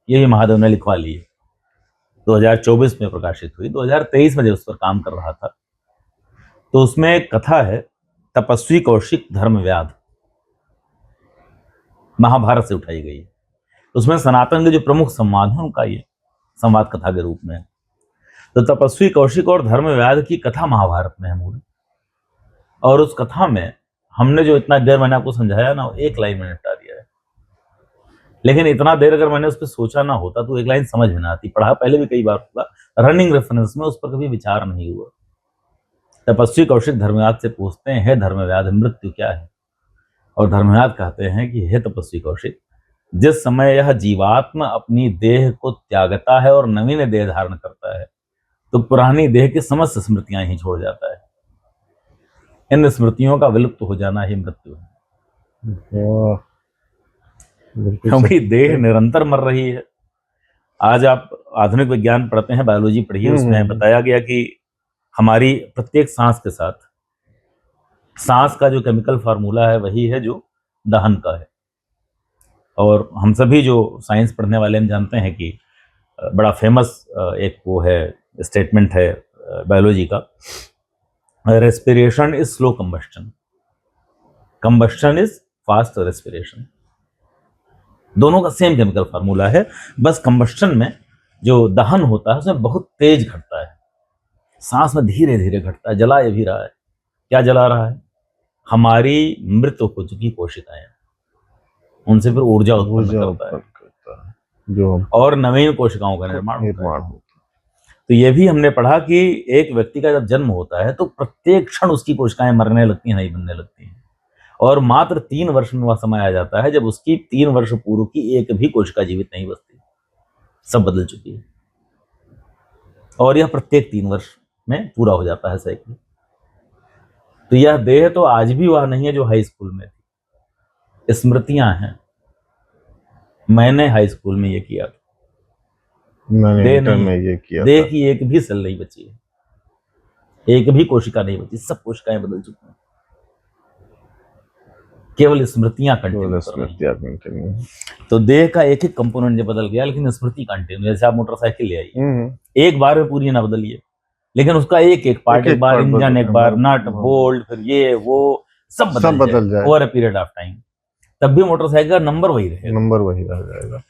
ये भी महादेव ने लिखवा ली है। 2024 में प्रकाशित हुई। 2023 में जब उस पर काम कर रहा था तो उसमें एक कथा है तपस्वी कौशिक धर्म व्याध, महाभारत से उठाई गई है। उसमें सनातन के जो प्रमुख संवाद है उनका ये संवाद कथा के रूप में है। तो तपस्वी कौशिक और धर्म व्याध की कथा महाभारत में है मूल। और उस कथा में हमने जो इतना देर मैंने आपको समझाया ना, वो एक लाइन में निपटा दिया है। लेकिन इतना देर अगर मैंने उस पर सोचा ना होता तो एक लाइन समझ में ना आती। पढ़ा पहले भी कई बार होगा, रनिंग रेफरेंस में उस पर कभी विचार नहीं हुआ। तपस्वी कौशिक धर्मव्याध से पूछते हैं, हे धर्मव्याध, मृत्यु क्या है? और धर्मव्याध कहते हैं कि हे तपस्वी कौशिक, जिस समय यह जीवात्मा अपनी देह को त्यागता है और नवीन देह धारण करता है, तो पुरानी देह की समस्त स्मृतियां ही छोड़ जाता है। इन स्मृतियों का विलुप्त हो जाना ही मृत्यु है। वाह, बिल्कुल क्योंकि देह निरंतर मर रही है। आज आप आधुनिक विज्ञान पढ़ते हैं, बायोलॉजी पढ़िए, उसमें बताया गया कि हमारी प्रत्येक सांस के साथ सांस का जो केमिकल फार्मूला है वही है जो दहन का है। और हम सभी जो साइंस पढ़ने वाले हम जानते हैं कि बड़ा फेमस एक वो है स्टेटमेंट है बायोलॉजी का, respiration is slow combustion, combustion is fast respiration. दोनों का सेम केमिकल फार्मूला है, बस कंबस्टन में जो दहन होता है उसमें बहुत तेज घटता है, सांस में धीरे धीरे घटता है। जला ये भी रहा है। क्या जला रहा है? हमारी मृत हो चुकी कोशिकाएं, उनसे फिर ऊर्जा उत्पन्न करता है जो और नवीन कोशिकाओं का निर्माण होता है। तो ये भी हमने पढ़ा कि एक व्यक्ति का जब जन्म होता है तो प्रत्येक क्षण उसकी कोशिकाएं मरने लगती हैं, नहीं बनने लगती हैं। और मात्र 3 वर्ष में वह समय आ जाता है जब उसकी 3 वर्ष पूर्व की एक भी कोशिका जीवित नहीं बचती, सब बदल चुकी है। और यह प्रत्येक 3 वर्ष में पूरा हो जाता है साइकिल। तो यह देह तो आज भी वह नहीं है जो हाई स्कूल में थी, स्मृतियां हैं। मैंने हाई स्कूल में ये किया था, मैंने इंटर में ये किया देह था। की एक भी सेल नहीं बची है, एक भी कोशिका नहीं बची, सब कोशिकाएं बदल चुकी हैं, केवल स्मृतियां कंटिन्यू। तो देह का एक एक कंपोनेंट जो बदल गया, लेकिन स्मृति कंटिन्यू। जैसे आप मोटरसाइकिल ले आइए, एक बार में पूरी ना बदलिए, लेकिन उसका एक एक पार्ट, एक बार इंजन, एक बार नट बोल्ट, फिर ये वो सब बदल जाए over a period of time, तब भी मोटरसाइकिल का नंबर वही रहेगा, नंबर वही रह जाएगा।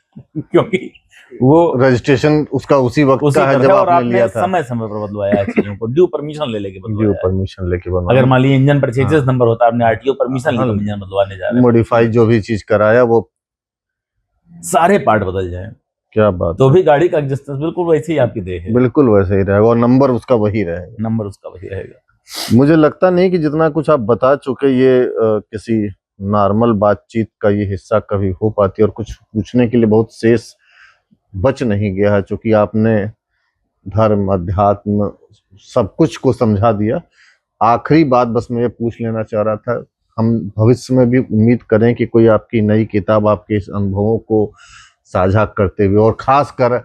क्योंकि वो रजिस्ट्रेशन उसका उसी वक्त का है जब आपने लिया था। समय समय पर बदलवाया है चीजों को, ड्यू परमिशन ले लेके ड्यू बदलवाया। परमिशन लेके बनवाया। अगर मान लीजिए इंजन पर 66 नंबर होता, आपने आरटीओ परमिशन लेके इंजन बदलवाने जा रहे हैं, मॉडिफाई जो भी चीज कराया वो सारे पार्ट बदल जाए, क्या बात, तो भी गाड़ी का एग्जिस्टेंस बिल्कुल वैसे ही आपकी देह है, बिल्कुल वैसे ही रहेगा और नंबर उसका वही रहेगा, नंबर उसका वही रहेगा। मुझे लगता नहीं कि जितना कुछ आप बता चुके ये किसी नॉर्मल बातचीत का ये हिस्सा कभी हो पाती, और कुछ पूछने के लिए बहुत शेष बच नहीं गया है, क्योंकि आपने धर्म, अध्यात्म सब कुछ को समझा दिया। आखिरी बात बस मैं ये पूछ लेना चाह रहा था, हम भविष्य में भी उम्मीद करें कि कोई आपकी नई किताब आपके इस अनुभवों को साझा करते हुए, और खासकर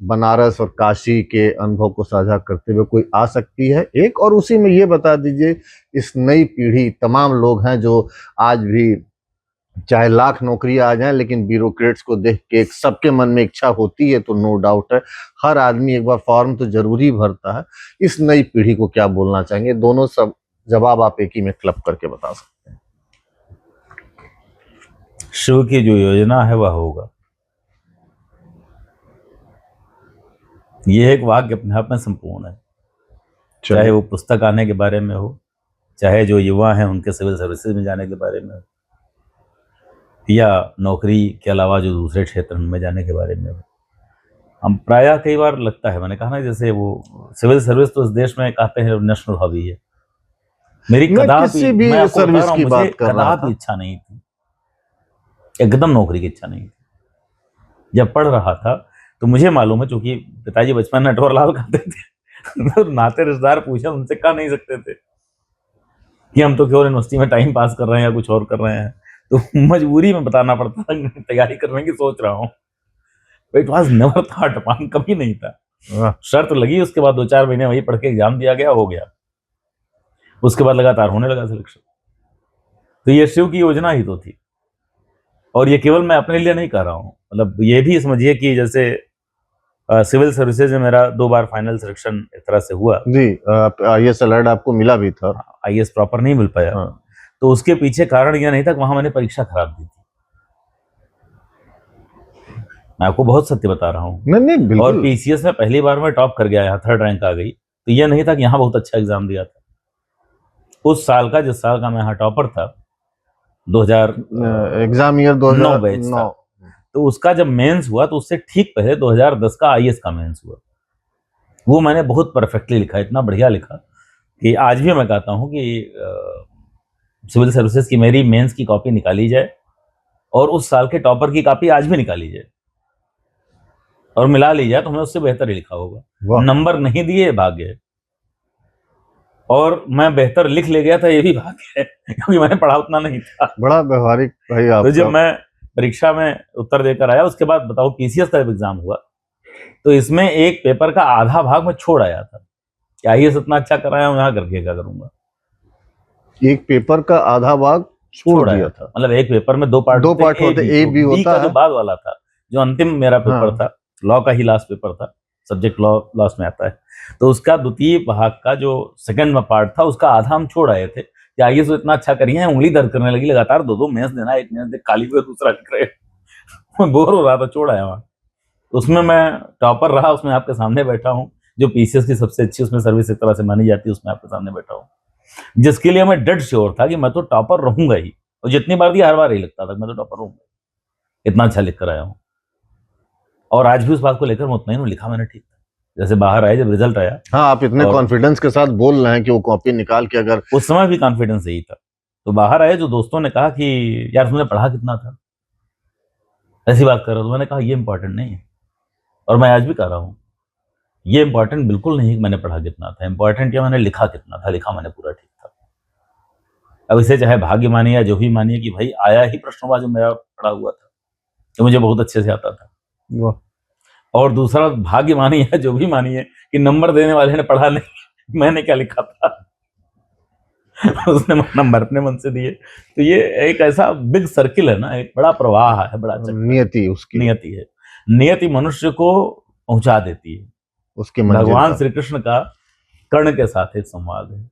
बनारस और काशी के अनुभव को साझा करते हुए कोई आ सकती है एक। और उसी में ये बता दीजिए, इस नई पीढ़ी तमाम लोग हैं जो आज भी चाहे लाख नौकरियां आ जाएं, लेकिन ब्यूरोक्रेट्स को देख के सबके मन में इच्छा होती है, तो नो डाउट है हर आदमी एक बार फॉर्म तो जरूरी भरता है। इस नई पीढ़ी को क्या बोलना चाहेंगे? दोनों सब जवाब आप एक ही में क्लब करके बता सकते हैं। शिव की जो योजना है वह होगा। यह एक वाक्य अपने आप में संपूर्ण है, चाहे वो पुस्तक आने के बारे में हो, चाहे जो युवा हैं उनके सिविल सर्विसेज में जाने के बारे में हो, या नौकरी के अलावा जो दूसरे क्षेत्र में जाने के बारे में हो। हम प्रायः कई बार लगता है, मैंने कहा ना, जैसे वो सिविल सर्विस तो इस देश में कहते हैं नेशनल हॉबी है। मेरी कदापि मैं सर्विस की बात कर रहा था, इच्छा नहीं थी, एकदम नौकरी की इच्छा नहीं थी। जब पढ़ रहा था तो मुझे मालूम है, चूंकि पिताजी बचपन में नटवरलाल खाते थे तो नाते रिश्तेदार पूछे, उनसे कह नहीं सकते थे कि हम तो केवल यूनिवर्सिटी में टाइम पास कर रहे हैं या कुछ और कर रहे हैं, तो मजबूरी में बताना पड़ता था, तैयारी करने की सोच रहा हूँ। It was never thought upon, कभी नहीं था। शर्त लगी, उसके बाद 2-4 महीने वही पढ़ के एग्जाम दिया गया, हो गया। उसके बाद लगातार होने लगा सिलेक्शन। तो ये शिव की योजना ही तो थी, और ये केवल मैं अपने लिए नहीं कर रहा हूँ, मतलब ये भी समझिए कि जैसे सिविल सर्विसेज में मेरा 2 बार फाइनल सिलेक्शन एक तरह से हुआ जी। आईएएस अलर्ट आपको मिला भी था, आईएएस प्रॉपर नहीं मिल पाया। तो उसके पीछे कारण यह नहीं था कि वहां मैंने परीक्षा खराब दी थी, मैं आपको बहुत सत्य बता रहा हूँ। नहीं, और पीसीएस में पहली बार में टॉप कर गया, यहाँ 3rd रैंक आ गई, तो यह नहीं था कि यहाँ बहुत अच्छा एग्जाम दिया था। उस साल का, जिस साल का मैं यहाँ टॉपर था, 2000 एग्जाम ईयर 9 बैच 2009। था। तो उसका जब मेंस हुआ तो उससे ठीक पहले 2010 का आईएएस का मेंस हुआ। वो मैंने बहुत परफेक्टली लिखा, इतना बढ़िया लिखा कि आज भी मैं कहता हूँ कि सिविल सर्विसेज की मेरी मेंस की कॉपी निकाली जाए और उस साल के टॉपर की कॉपी आज भी निकाली जाए और मिला ली जाए तो हमें उससे बेहतर ही लिखा होगा। वाह। नंबर नहीं दिए, भाग्य है। और मैं बेहतर लिख ले गया था, ये भी भाग्य है क्योंकि मैंने पढ़ा उतना नहीं था। बड़ा व्यवहारिक भाई तो जब आपका। मैं परीक्षा में उत्तर देकर आया, उसके बाद बताओ पीसीएस का जब एग्जाम हुआ तो इसमें एक पेपर का आधा भाग मैं छोड़ आया था कि आईएएस इतना अच्छा कराया, मैं यहाँ करके क्या करूंगा। एक पेपर का आधा भाग छोड़ दिया था। मतलब एक पेपर में दो पार्ट होते, ए बी बी होता का जो है। बाद वाला था, जो अंतिम मेरा पेपर हाँ। था, लॉ का ही लास्ट पेपर था, सब्जेक्ट लॉ लास्ट में आता है, तो उसका द्वितीय भाग का जो सेकंड में पार्ट था उसका आधा हम छोड़ आए थे कि आईएएस तो इतना अच्छा करिए, उंगली दर्द करने लगी, लगातार दो मेंस देना, एक मेंस दे काली पे दूसरा लिख रहे, मैं बोर हो रहा था, छोड़ आया वहाँ। उसमें मैं टॉपर रहा, उसमें आपके सामने बैठा हूँ, जो पीसीएस की सबसे अच्छी उसमें सर्विस एक तरह से मानी जाती है, उसमें आपके सामने बैठा हूँ, जिसके लिए मैं डेड श्योर था कि मैं तो टॉपर रहूंगा ही, और जितनी बार दिया हर बार यही लगता था मैं तो टॉपर रहूंगा, इतना अच्छा लिख कर आया हूँ। और आज भी उस बात को लेकर मुतमईन हूँ, लिखा मैंने ठीक था। जैसे बाहर आए, जब रिजल्ट आया, हाँ, आप इतने और कॉन्फिडेंस के साथ बोल रहे हैं कि वो कॉपी निकाल के अगर उस समय भी कॉन्फिडेंस यही था। तो बाहर आए, जो दोस्तों ने कहा कि यार तुमने पढ़ा कितना था, ऐसी बात कर रहे हो, तो मैंने कहा ये इंपॉर्टेंट नहीं है, और मैं आज भी कह रहा हूँ ये इंपॉर्टेंट बिल्कुल नहीं कि मैंने पढ़ा कितना था, इंपॉर्टेंट क्या मैंने लिखा कितना था, लिखा मैंने पूरा ठीक था। अब इसे चाहे भाग्य मानिए या जो भी मानिए कि भाई आया ही प्रश्नों जो मेरा पढ़ा हुआ था, तो मुझे बहुत अच्छे से आता था। वाह। और दूसरा भाग्य मानिए या जो भी मानिए कि नंबर देने वाले ने पढ़ा नहीं, मैंने क्या लिखा था उसने नंबर अपने मन से दिए। तो ये एक ऐसा बिग सर्किल है ना, एक बड़ा प्रवाह है, बड़ा चक्कर, नियति उसकी, नियति है। नियति मनुष्य को पहुंचा देती है। उसकी मंजिल भगवान तक। श्री कृष्ण का कर्ण के साथ एक संवाद है,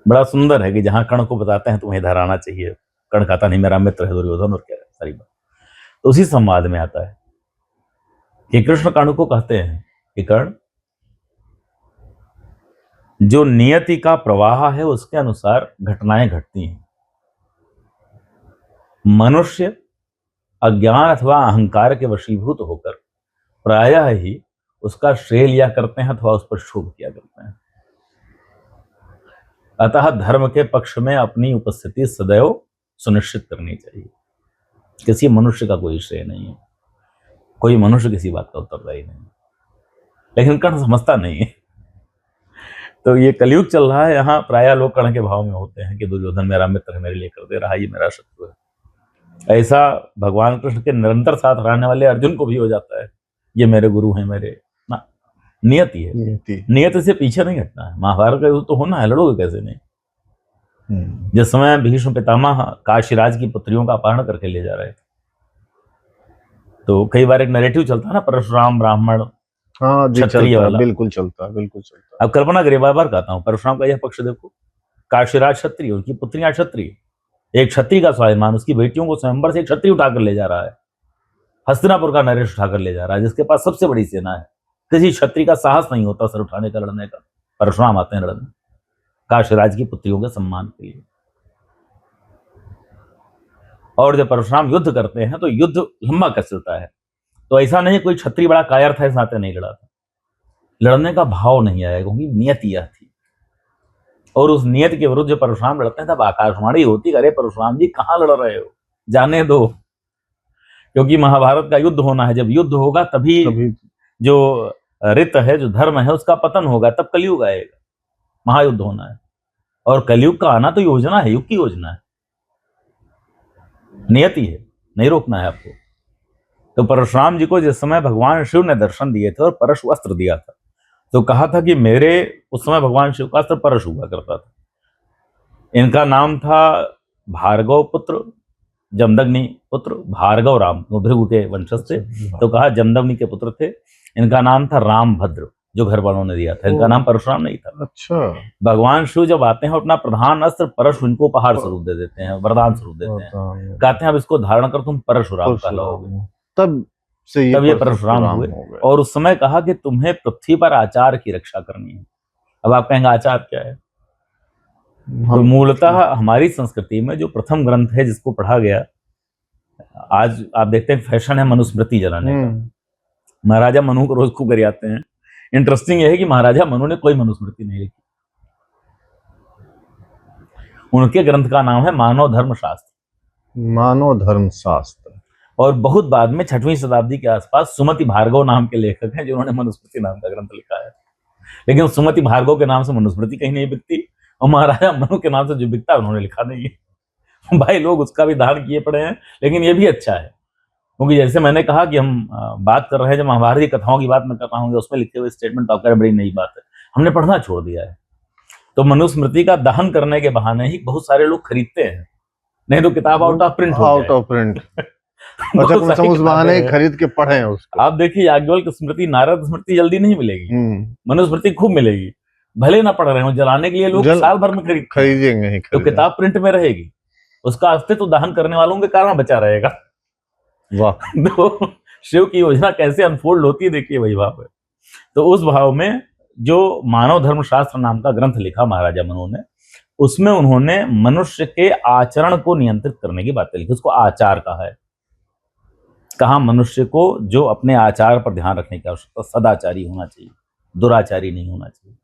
बड़ा सुंदर है कि जहां कर्ण को बताते हैं तुम्हें इधर आना चाहिए, कर्ण कहता नहीं मेरा मित्र है दुर्योधन, और क्या है सारी बात। तो उसी संवाद में आता है कि कृष्ण कर्ण को कहते हैं कि कर्ण, जो नियति का प्रवाह है उसके अनुसार घटनाएं घटती हैं। मनुष्य अज्ञान अथवा अहंकार के वशीभूत होकर प्रायः ही उसका श्रेय लिया करते हैं अथवा उस पर शोभ किया करते हैं। अतः धर्म के पक्ष में अपनी उपस्थिति सदैव सुनिश्चित करनी चाहिए। किसी मनुष्य का कोई श्रेय नहीं है, कोई मनुष्य किसी बात का उत्तरदायी नहीं है, लेकिन कर्ण समझता नहीं है। तो ये कलयुग चल रहा है, यहाँ प्रायः लोग कर्ण के भाव में होते हैं कि दुर्योधन मेरा मित्र है, मेरे लिए कर दे रहा है, ये मेरा शत्रु है। ऐसा भगवान कृष्ण के निरंतर साथ रहने वाले अर्जुन को भी हो जाता है, ये मेरे गुरु हैं, मेरे ना, नियति है। नियति से पीछे नहीं हटना है। महाभारत का युद्ध तो होना है, लड़ोगे कैसे नहीं। जिस समय भीष्म पितामह काशीराज की पुत्रियों का अपहरण करके ले जा रहे थे, तो कई बार एक नैरेटिव चलता है ना, परशुराम ब्राह्मण हाँ जी, क्षत्रिय वाला, बिल्कुल चलता, बिल्कुल चलता। अब कल्पना करिए, बार बार कहता हूँ, परशुराम का यह पक्ष देखो, काशीराज क्षत्रिय, उनकी पुत्रियां क्षत्रिय, एक क्षत्रिय का स्वाभिमान, उसकी बेटियों को स्वयंवर से एक क्षत्रिय उठाकर ले जा रहा है, हस्तिनापुर का नरेश उठाकर ले जा रहा है, जिसके पास सबसे बड़ी सेना है, किसी क्षत्रिय का साहस नहीं होता सर उठाने का, लड़ने का। परशुराम आते हैं लड़ने काशीराज की पुत्रियों के सम्मान के लिए। और जब परशुराम युद्ध करते हैं तो युद्ध लंबा कस चलता है। तो ऐसा नहीं कोई क्षत्रिय बड़ा कायर था इस नाते नहीं लड़ा था, लड़ने का भाव नहीं आया, क्योंकि नियति यह थी। और उस नियत के विरुद्ध जब परशुराम लड़ते हैं तब आकाशवाणी होती, अरे परशुराम जी कहाँ लड़ रहे हो, जाने दो, क्योंकि महाभारत का युद्ध होना है। जब युद्ध होगा तभी जो रित है, जो धर्म है, उसका पतन होगा, तब कलयुग आएगा, महायुद्ध होना है। और कलयुग का आना तो योजना है, युग की योजना है, नियति है, नहीं रोकना है आपको। तो परशुराम जी को जिस समय भगवान शिव ने दर्शन दिए थे और परशु अस्त्र दिया था, तो कहा था कि मेरे, उस समय भगवान शिव का अस्त्र परशु हुआ करता था, इनका नाम था भार्गव पुत्र, जमदग्नि पुत्र, भार्गव राम, भृगु के वंशज थे, तो कहा जमदग्नि के पुत्र थे, इनका नाम था रामभद्र, जो घर वालों ने दिया था, इनका नाम परशुराम नहीं था। अच्छा। भगवान शिव जब आते हैं अपना प्रधान अस्त्र परशु इनको उपहार स्वरूप दे देते हैं, वरदान स्वरूप देते हैं, कहते हैं अब इसको धारण कर तुम परशुराम कहलाओगे। तब ये परशुराम हुए। और उस समय कहा कि तुम्हें पृथ्वी पर आचार की रक्षा करनी है। अब आप कहेंगे आचार क्या है? तो मूलतः हमारी संस्कृति में जो प्रथम ग्रंथ है जिसको पढ़ा गया, आज आप देखते हैं फैशन है मनुस्मृति जलाने का। महाराजा मनु को रोज खूब गरियाते हैं। इंटरेस्टिंग यह है कि महाराजा मनु ने कोई मनुस्मृति नहीं लिखी। उनके ग्रंथ का नाम है मानव धर्म शास्त्र। मानव धर्म शास्त्र। और बहुत बाद में 6वीं शताब्दी के आसपास सुमति भार्गव नाम के लेखक हैं जिन्होंने मनुस्मृति नाम का ग्रंथ लिखा है। लेकिन सुमति भार्गव के नाम से मनुस्मृति कहीं नहीं बिकती, और महाराजा मनु के नाम से जो बिकता है उन्होंने लिखा नहीं है। भाई लोग उसका भी दान किए पड़े हैं, लेकिन ये भी अच्छा है, क्योंकि जैसे मैंने कहा कि हम बात कर रहे हैं, जब महाभारती कथाओं की बात मैं कर रहा हूँ, उसमें लिखे हुए स्टेटमेंट तो आपका बड़ी नई बात है, हमने पढ़ना छोड़ दिया है। तो मनुस्मृति का दहन करने के बहाने ही बहुत सारे लोग खरीदते हैं, नहीं तो किताब out of print out of print. अच्छा, कम से कम उस बहाने खरीद के पढ़े उसको। आप देखिए याज्ञवल्क्य स्मृति, नारद स्मृति जल्दी नहीं मिलेगी, मनुस्मृति खूब मिलेगी। भले ना पढ़ रहे हो, जलाने के लिए लोग साल भर में खरीदेंगे ही, तो किताब प्रिंट में रहेगी, उसका अस्तित्व दहन करने वालों के कारण बचा रहेगा। वाह। तो शिव की योजना कैसे अनफोल्ड होती है, देखिए वही भाव है। तो उस भाव में जो मानव धर्म शास्त्र नाम का ग्रंथ लिखा महाराजा मनु ने, उसमें उन्होंने मनुष्य के आचरण को नियंत्रित करने की बातें लिखी। उसको आचार कहा है। कहा मनुष्य को जो अपने आचार पर ध्यान रखने की आवश्यकता, सदाचारी होना चाहिए, दुराचारी नहीं होना चाहिए।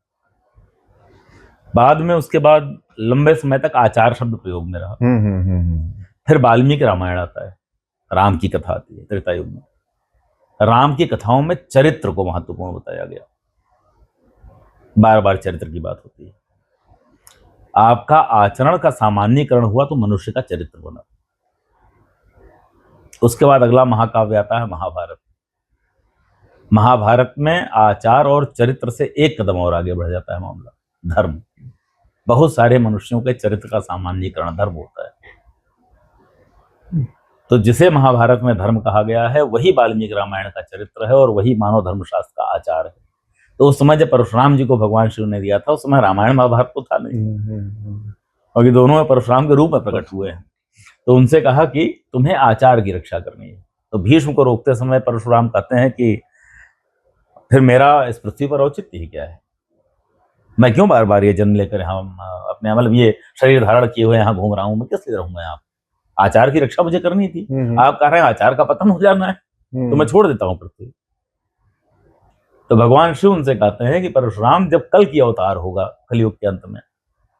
बाद में उसके बाद लंबे समय तक आचार शब्द प्रयोग में रहा। फिर वाल्मीकि रामायण आता है, राम की कथा आती है त्रेता युग में। राम की कथाओं में चरित्र को महत्वपूर्ण बताया गया, बार बार चरित्र की बात होती है। आपका आचरण का सामान्यीकरण हुआ तो मनुष्य का चरित्र बना। उसके बाद अगला महाकाव्य आता है महाभारत। महाभारत में आचार और चरित्र से एक कदम और आगे बढ़ जाता है मामला, धर्म। बहुत सारे मनुष्यों के चरित्र का सामान्यीकरण धर्म होता है। तो जिसे महाभारत में धर्म कहा गया है वही वाल्मीकि रामायण का चरित्र है और वही मानव धर्मशास्त्र का आचार है। तो उस समय जब परशुराम जी को भगवान शिव ने दिया था, उस समय रामायण महाभारत तो था नहीं, और ये दोनों में परशुराम के रूप में प्रकट हुए हैं। तो उनसे कहा कि तुम्हें आचार की रक्षा करनी है। तो भीष्म को रोकते समय परशुराम कहते हैं कि फिर मेरा इस पृथ्वी पर औचित्य ही क्या है, मैं क्यों बार बार ये जन्म लेकर यहाँ अपने मतलब ये शरीर धारण किए हुए यहाँ घूम रहा हूँ, मैं किस लिए रहूंगा यहाँ? आचार की रक्षा मुझे करनी थी, आप कह रहे हैं आचार का पतन हो जाना है, तो मैं छोड़ देता हूँ पृथ्वी। तो भगवान शिव उनसे कहते हैं कि परशुराम जब कल की अवतार होगा कलयुग के अंत में,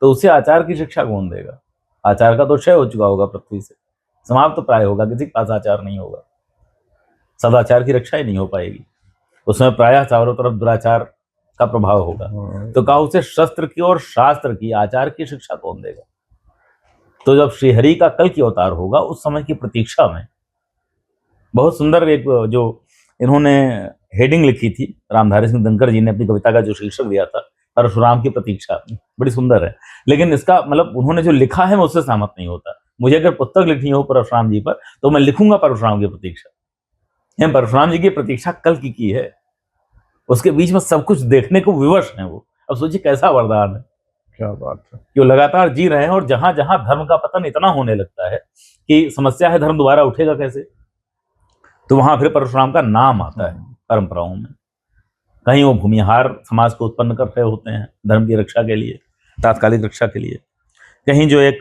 तो उसे आचार की शिक्षा कौन देगा? आचार का तो क्षय हो चुका होगा, पृथ्वी से समाप्त तो प्राय होगा, किसी के पास आचार नहीं होगा, सदाचार की रक्षा ही नहीं हो पाएगी। उसमें प्रायः चारों तरफ दुराचार का प्रभाव होगा। तो कहा उसे शस्त्र की और शास्त्र की, आचार की शिक्षा कौन देगा? तो जब श्रीहरि का कल की अवतार होगा उस समय की प्रतीक्षा में बहुत सुंदर एक जो इन्होंने हेडिंग लिखी थी, रामधारी सिंह दिनकर जी ने अपनी कविता का जो शीर्षक दिया था, परशुराम की प्रतीक्षा, बड़ी सुंदर है। लेकिन इसका मतलब उन्होंने जो लिखा है मैं उससे सहमत नहीं होता। मुझे अगर पुस्तक लिखनी हो परशुराम जी पर तो मैं लिखूंगा परशुराम की प्रतीक्षा। परशुराम जी की प्रतीक्षा कल की है, उसके बीच में सब कुछ देखने को विवश है वो। अब सोचिए कैसा वरदान है, क्या बात है। कि वो लगातार जी रहे हैं और जहां जहां धर्म का पतन इतना होने लगता है कि समस्या है धर्म दोबारा उठेगा कैसे, तो वहां फिर परशुराम का नाम आता है परंपराओं में। कहीं वो भूमिहार समाज को उत्पन्न कर रहे होते हैं धर्म की रक्षा के लिए, तात्कालिक रक्षा के लिए। कहीं जो एक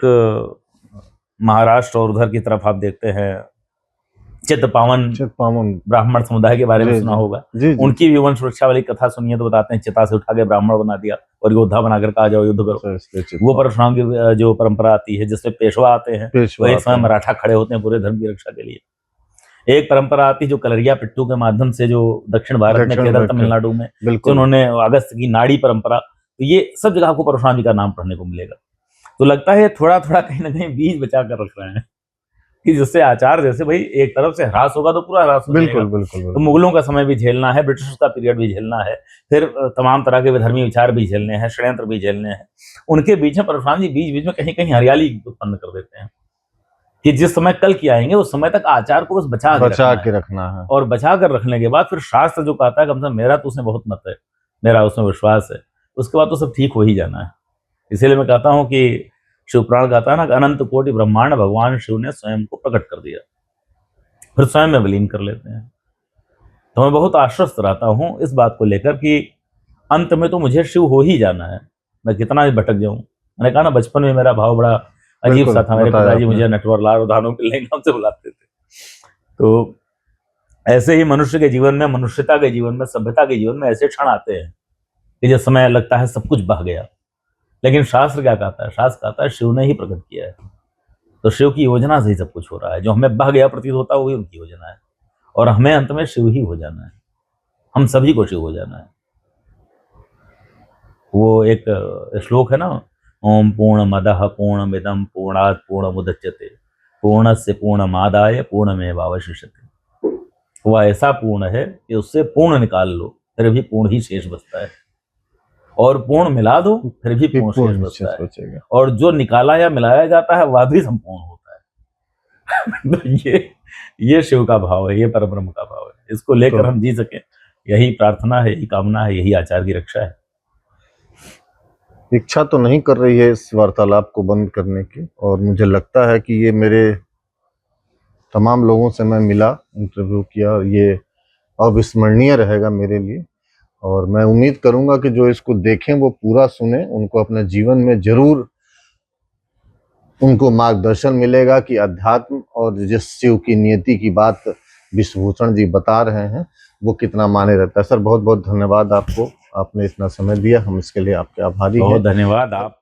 महाराष्ट्र और उधर की तरफ आप देखते हैं चित्पावन ब्राह्मण समुदाय के बारे में सुना होगा, उनकी भी वन सुरक्षा वाली कथा सुनिए तो बताते हैं चिता से उठा के ब्राह्मण बना दिया और योद्धा बनाकर कहा जाओ युद्ध करो। वो परशुराम की जो परंपरा आती है जिसमें पेशवा आते हैं, वो एक समय मराठा खड़े होते हैं पूरे धर्म की रक्षा के लिए। एक परंपरा आती है जो कलरिया पिट्टू के माध्यम से जो दक्षिण भारत में केरल तमिलनाडु में उन्होंने अगस्त की नाड़ी परंपरा, तो ये सब जगह आपको परशुराम जी का नाम पढ़ने को मिलेगा। तो लगता है थोड़ा थोड़ा कहीं ना कहीं बीज बचा कर रख रहे हैं कि जिससे आचार जैसे भाई एक तरफ से ह्रास होगा तो पूरा ह्रास हो जाएगा। बिल्कुल। तो मुगलों का समय भी झेलना है, ब्रिटिश का पीरियड भी झेलना है, फिर तमाम तरह के विधर्मी विचार भी झेलने हैं, षड्यंत्र भी झेलने हैं। उनके बीच में परशुराम जी बीच बीच में कहीं कहीं हरियाली उत्पन्न कर देते हैं कि जिस समय कल की आएंगे उस समय तक आचार को बस बचा के रखना है। और बचा कर रखने के बाद फिर शास्त्र जो कहता है कम से कम मेरा तो उसमें बहुत मत है, मेरा उसमें विश्वास है, उसके बाद तो सब ठीक हो ही जाना है। इसीलिए मैं कहता हूँ कि शिवपुराण कहता है ना कि अनंत कोटि ब्रह्मांड भगवान शिव ने स्वयं को प्रकट कर दिया, फिर स्वयं में विलीन कर लेते हैं। तो मैं बहुत आश्वस्त रहता हूँ इस बात को लेकर कि अंत में तो मुझे शिव हो ही जाना है, मैं कितना भी भटक जाऊँ मैंने कहा ना, बचपन में मेरा भाव बड़ा अजीब बिल्कुल, सा था। मेरे बताया पिताजी आपने। मुझे नटवरलाल और दानव पिल्लई नाम से बुलाते थे। तो ऐसे ही मनुष्य के जीवन में, मनुष्यता के जीवन में, सभ्यता के जीवन में ऐसे क्षण आते हैं कि जिस समय लगता है सब कुछ बह गया। लेकिन शास्त्र क्या कहता है? शास्त्र कहता है शिव ने ही प्रकट किया है, तो शिव की योजना से ही सब कुछ हो रहा है। जो हमें बह गया प्रतीत होता है वही उनकी योजना है, और हमें अंत में शिव ही हो जाना है। हम सभी को शिव हो जाना है। वो एक श्लोक है ना, ओम पूर्णमदः पूर्णमिदं पूर्णात् पूर्णमुदच्यते पूर्णस्य पूर्णमादाय पूर्णमेवावशिष्यते। वह ऐसा पूर्ण है कि उससे पूर्ण निकाल लो फिर भी पूर्ण ही शेष बचता है, और पूर्ण मिला दो फिर भी पूर्ण शेष बचता है, बचेगा। और जो निकाला या मिलाया जाता है वह भी संपूर्ण होता है। तो ये शिव का भाव है, ये परब्रह्म का भाव है। इसको लेकर तो हम जी सके, यही प्रार्थना है, यही कामना है, यही आचार्य की रक्षा है। इच्छा तो नहीं कर रही है इस वार्तालाप को बंद करने की, और मुझे लगता है कि ये मेरे तमाम लोगों से मैं मिला, इंटरव्यू किया, और ये अविस्मरणीय रहेगा मेरे लिए। और मैं उम्मीद करूंगा कि जो इसको देखें वो पूरा सुने, उनको अपने जीवन में जरूर उनको मार्गदर्शन मिलेगा कि अध्यात्म और जिस शिव की नियति की बात विश्वभूषण जी बता रहे हैं वो कितना माने रहता है। सर बहुत बहुत धन्यवाद आपको, आपने इतना समय दिया, हम इसके लिए आपके आभारी हैं। बहुत धन्यवाद। आप